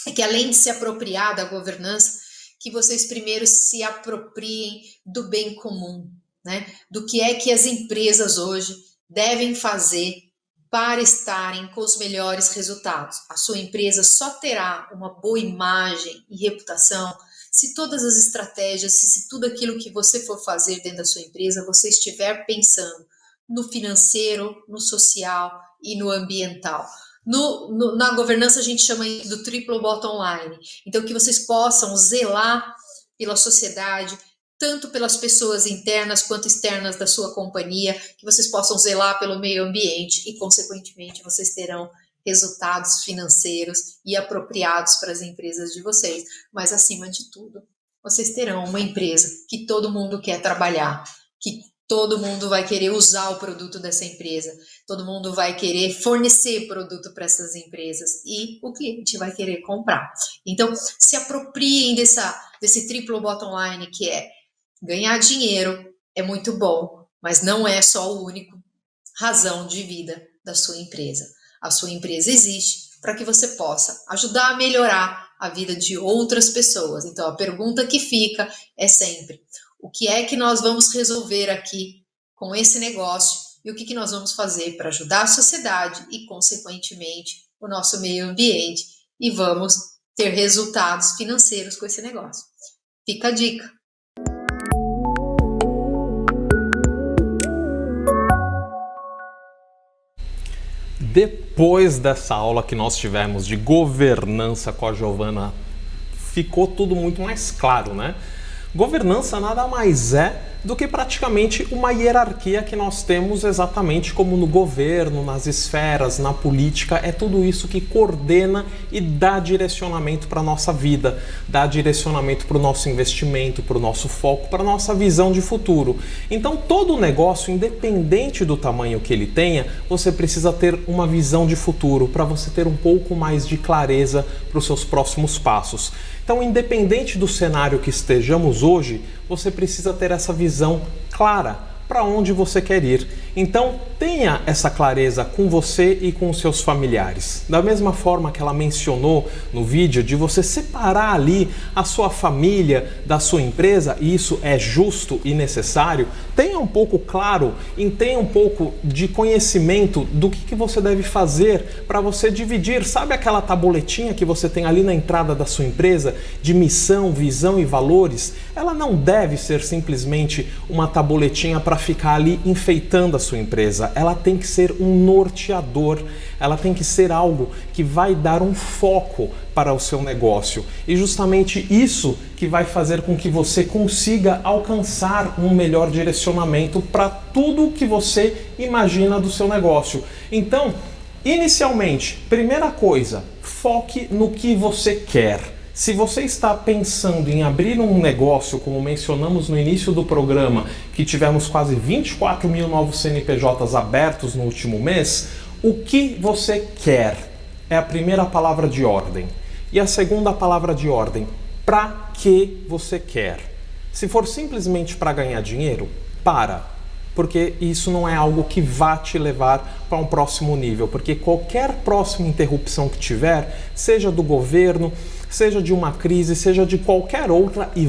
é que além de se apropriar da governança, que vocês primeiro se apropriem do bem comum, né? Do que é que as empresas hoje devem fazer para estarem com os melhores resultados. A sua empresa só terá uma boa imagem e reputação se todas as estratégias, se tudo aquilo que você for fazer dentro da sua empresa, você estiver pensando no financeiro, no social e no ambiental. Na governança a gente chama isso do triple bottom line. Então que vocês possam zelar pela sociedade, tanto pelas pessoas internas quanto externas da sua companhia, que vocês possam zelar pelo meio ambiente e, consequentemente, vocês terão resultados financeiros e apropriados para as empresas de vocês. Mas, acima de tudo, vocês terão uma empresa que todo mundo quer trabalhar, que todo mundo vai querer usar o produto dessa empresa, todo mundo vai querer fornecer produto para essas empresas e o cliente vai querer comprar. Então, se apropriem desse triple bottom line, que é ganhar dinheiro é muito bom, mas não é só o único razão de vida da sua empresa. A sua empresa existe para que você possa ajudar a melhorar a vida de outras pessoas. Então, a pergunta que fica é sempre: o que é que nós vamos resolver aqui com esse negócio e o que nós vamos fazer para ajudar a sociedade e, consequentemente, o nosso meio ambiente, e vamos ter resultados financeiros com esse negócio. Fica a dica. Depois dessa aula que nós tivemos de governança com a Giovana, ficou tudo muito mais claro, né? Governança nada mais é do que praticamente uma hierarquia que nós temos exatamente como no governo, nas esferas, na política. É tudo isso que coordena e dá direcionamento para a nossa vida, dá direcionamento para o nosso investimento, para o nosso foco, para a nossa visão de futuro. Então, todo negócio, independente do tamanho que ele tenha, você precisa ter uma visão de futuro para você ter um pouco mais de clareza para os seus próximos passos. Então, independente do cenário que estejamos hoje, você precisa ter essa visão clara para onde você quer ir. Então, tenha essa clareza com você e com os seus familiares. Da mesma forma que ela mencionou no vídeo, de você separar ali a sua família da sua empresa, e isso é justo e necessário, tenha um pouco claro e tenha um pouco de conhecimento do que você deve fazer para você dividir. Sabe aquela tabuletinha que você tem ali na entrada da sua empresa, de missão, visão e valores? Ela não deve ser simplesmente uma tabuletinha para ficar ali enfeitando a sua empresa. Ela tem que ser um norteador, ela tem que ser algo que vai dar um foco para o seu negócio. E justamente isso que vai fazer com que você consiga alcançar um melhor direcionamento para tudo que você imagina do seu negócio. Então, inicialmente, primeira coisa, foque no que você quer. Se você está pensando em abrir um negócio, como mencionamos no início do programa, que tivemos quase 24 mil novos CNPJs abertos no último mês, o que você quer é a primeira palavra de ordem. E a segunda palavra de ordem, para que você quer? Se for simplesmente para ganhar dinheiro, porque isso não é algo que vá te levar para um próximo nível, porque qualquer próxima interrupção que tiver, seja do governo, seja de uma crise, seja de qualquer outra, e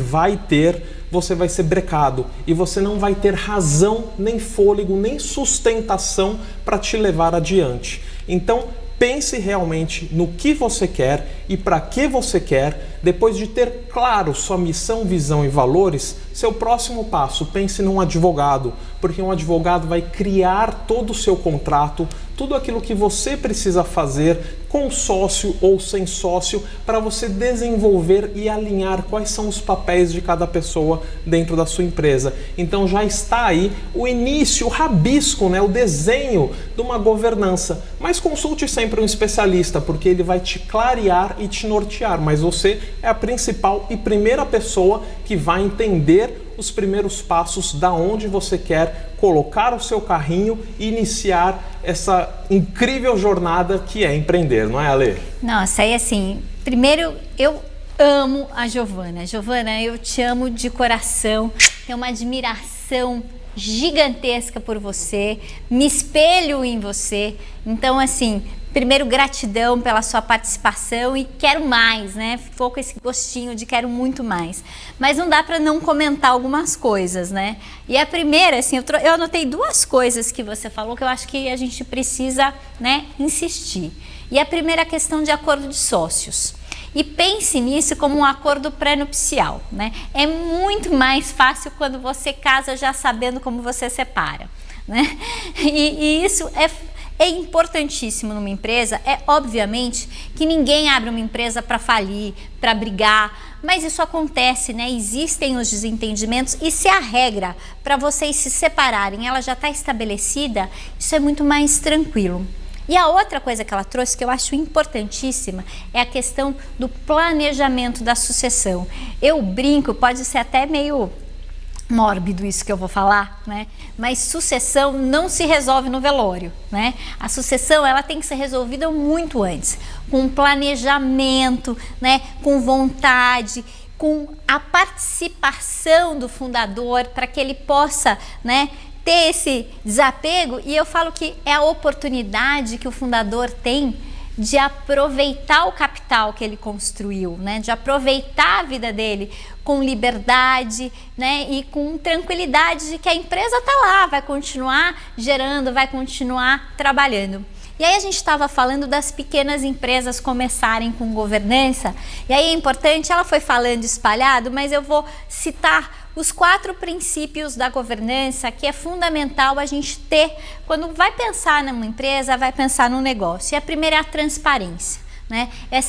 você vai ser brecado e você não vai ter razão, nem fôlego, nem sustentação para te levar adiante. Então, pense realmente no que você quer e para que você quer. Depois de ter claro sua missão, visão e valores, seu próximo passo, pense num advogado, porque um advogado vai criar todo o seu contrato, tudo aquilo que você precisa fazer com sócio ou sem sócio para você desenvolver e alinhar quais são os papéis de cada pessoa dentro da sua empresa. Então já está aí o início, o rabisco, né, o desenho de uma governança. Mas consulte sempre um especialista, porque ele vai te clarear e te nortear, mas você é a principal e primeira pessoa que vai entender os primeiros passos da onde você quer colocar o seu carrinho e iniciar essa incrível jornada que é empreender, não é, Ale? Nossa, aí assim, primeiro eu amo a Giovana. Giovana, eu te amo de coração, tenho uma admiração gigantesca por você, me espelho em você, então assim, primeiro, gratidão pela sua participação e quero mais, né? Ficou com esse gostinho de quero muito mais. Mas não dá para não comentar algumas coisas, né? E a primeira, assim, eu anotei duas coisas que você falou que eu acho que a gente precisa, né, insistir. E a primeira é a questão de acordo de sócios. E pense nisso como um acordo pré-nupcial, né? É muito mais fácil quando você casa já sabendo como você separa, né? E isso é importantíssimo numa empresa. É obviamente que ninguém abre uma empresa para falir, para brigar, mas isso acontece, né? Existem os desentendimentos e se a regra para vocês se separarem ela já está estabelecida, isso é muito mais tranquilo. E a outra coisa que ela trouxe, que eu acho importantíssima, é a questão do planejamento da sucessão. Eu brinco, pode ser até meio mórbido isso que eu vou falar, né? Mas sucessão não se resolve no velório, né? A sucessão ela tem que ser resolvida muito antes, com planejamento, né? Com vontade, com a participação do fundador para que ele possa, né, ter esse desapego. E eu falo que é a oportunidade que o fundador tem de aproveitar o capital que ele construiu, né? De aproveitar a vida dele com liberdade, né? E com tranquilidade de que a empresa está lá, vai continuar gerando, vai continuar trabalhando. E aí a gente estava falando das pequenas empresas começarem com governança, e aí é importante, ela foi falando espalhado, mas eu vou citar os 4 princípios da governança que é fundamental a gente ter quando vai pensar numa empresa, vai pensar num negócio. E a primeira é a transparência, né? É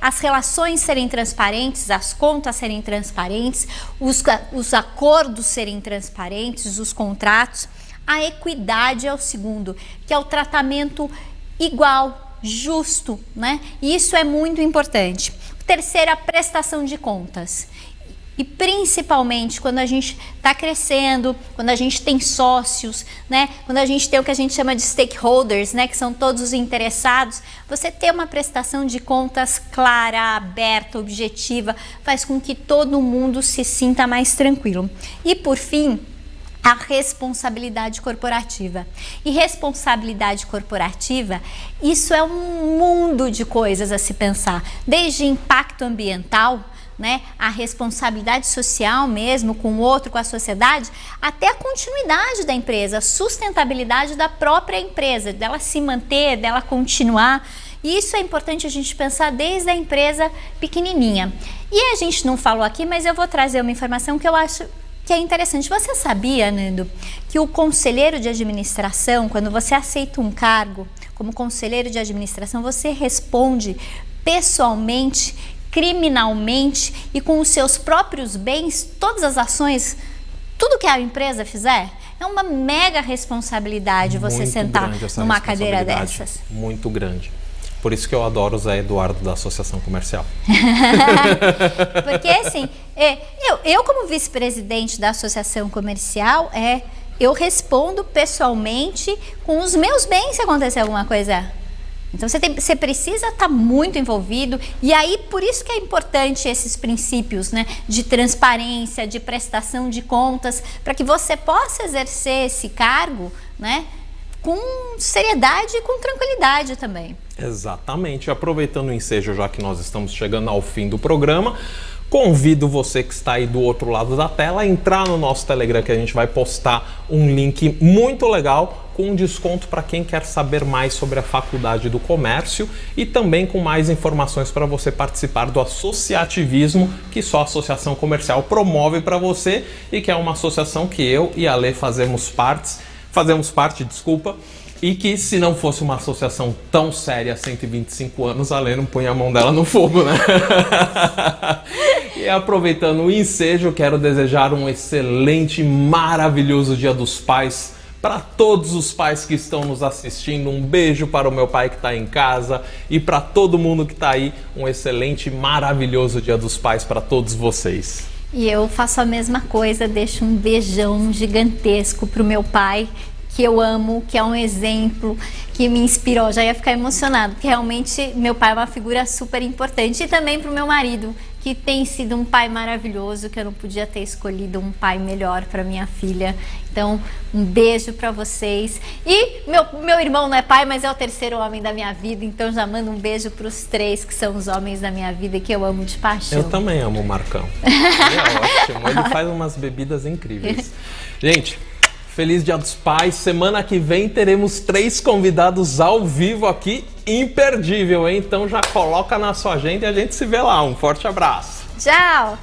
as relações serem transparentes, as contas serem transparentes, os acordos serem transparentes, os contratos. A equidade é o segundo, que é o tratamento igual, justo, né? E isso é muito importante. O terceiro é a prestação de contas. E principalmente quando a gente está crescendo, quando a gente tem sócios, né? Quando a gente tem o que a gente chama de stakeholders, né? Que são todos os interessados, você ter uma prestação de contas clara, aberta, objetiva, faz com que todo mundo se sinta mais tranquilo. E por fim, a responsabilidade corporativa. E responsabilidade corporativa, isso é um mundo de coisas a se pensar, desde impacto ambiental, né, a responsabilidade social mesmo com o outro, com a sociedade, até a continuidade da empresa, a sustentabilidade da própria empresa, dela se manter, dela continuar. E isso é importante a gente pensar desde a empresa pequenininha. E a gente não falou aqui, mas eu vou trazer uma informação que eu acho que é interessante. Você sabia, Nando, que o conselheiro de administração, quando você aceita um cargo como conselheiro de administração, você responde pessoalmente, criminalmente e com os seus próprios bens, todas as ações, tudo que a empresa fizer? É uma mega responsabilidade você muito sentar numa cadeira dessas. Muito grande. Por isso que eu adoro o Zé Eduardo da Associação Comercial. Porque assim, eu como vice-presidente da Associação Comercial, eu respondo pessoalmente com os meus bens se acontecer alguma coisa. Então você precisa estar muito envolvido, e aí por isso que é importante esses princípios, né, de transparência, de prestação de contas, para que você possa exercer esse cargo, né, com seriedade e com tranquilidade também. Exatamente. Aproveitando o ensejo, já que nós estamos chegando ao fim do programa, Convido você que está aí do outro lado da tela a entrar no nosso Telegram, que a gente vai postar um link muito legal com desconto para quem quer saber mais sobre a Faculdade do Comércio e também com mais informações para você participar do associativismo que só a Associação Comercial promove para você e que é uma associação que eu e a Lê fazemos parte, e que se não fosse uma associação tão séria há 125 anos, a Lê não põe a mão dela no fogo, né? E aproveitando o ensejo, quero desejar um excelente, maravilhoso Dia dos Pais para todos os pais que estão nos assistindo. Um beijo para o meu pai que está em casa e para todo mundo que está aí. Um excelente, maravilhoso Dia dos Pais para todos vocês. E eu faço a mesma coisa, deixo um beijão gigantesco pro meu pai, que eu amo, que é um exemplo, que me inspirou. Já ia ficar emocionado, porque realmente meu pai é uma figura super importante. E também pro meu marido, que tem sido um pai maravilhoso, que eu não podia ter escolhido um pai melhor para minha filha. Então, um beijo para vocês. E meu irmão não é pai, mas é o terceiro homem da minha vida, então já mando um beijo para os três que são os homens da minha vida e que eu amo de paixão. Eu também amo o Marcão. Ele é ótimo, ele faz umas bebidas incríveis. Gente, feliz Dia dos Pais. Semana que vem teremos 3 convidados ao vivo aqui, imperdível, hein? Então já coloca na sua agenda e a gente se vê lá. Um forte abraço. Tchau!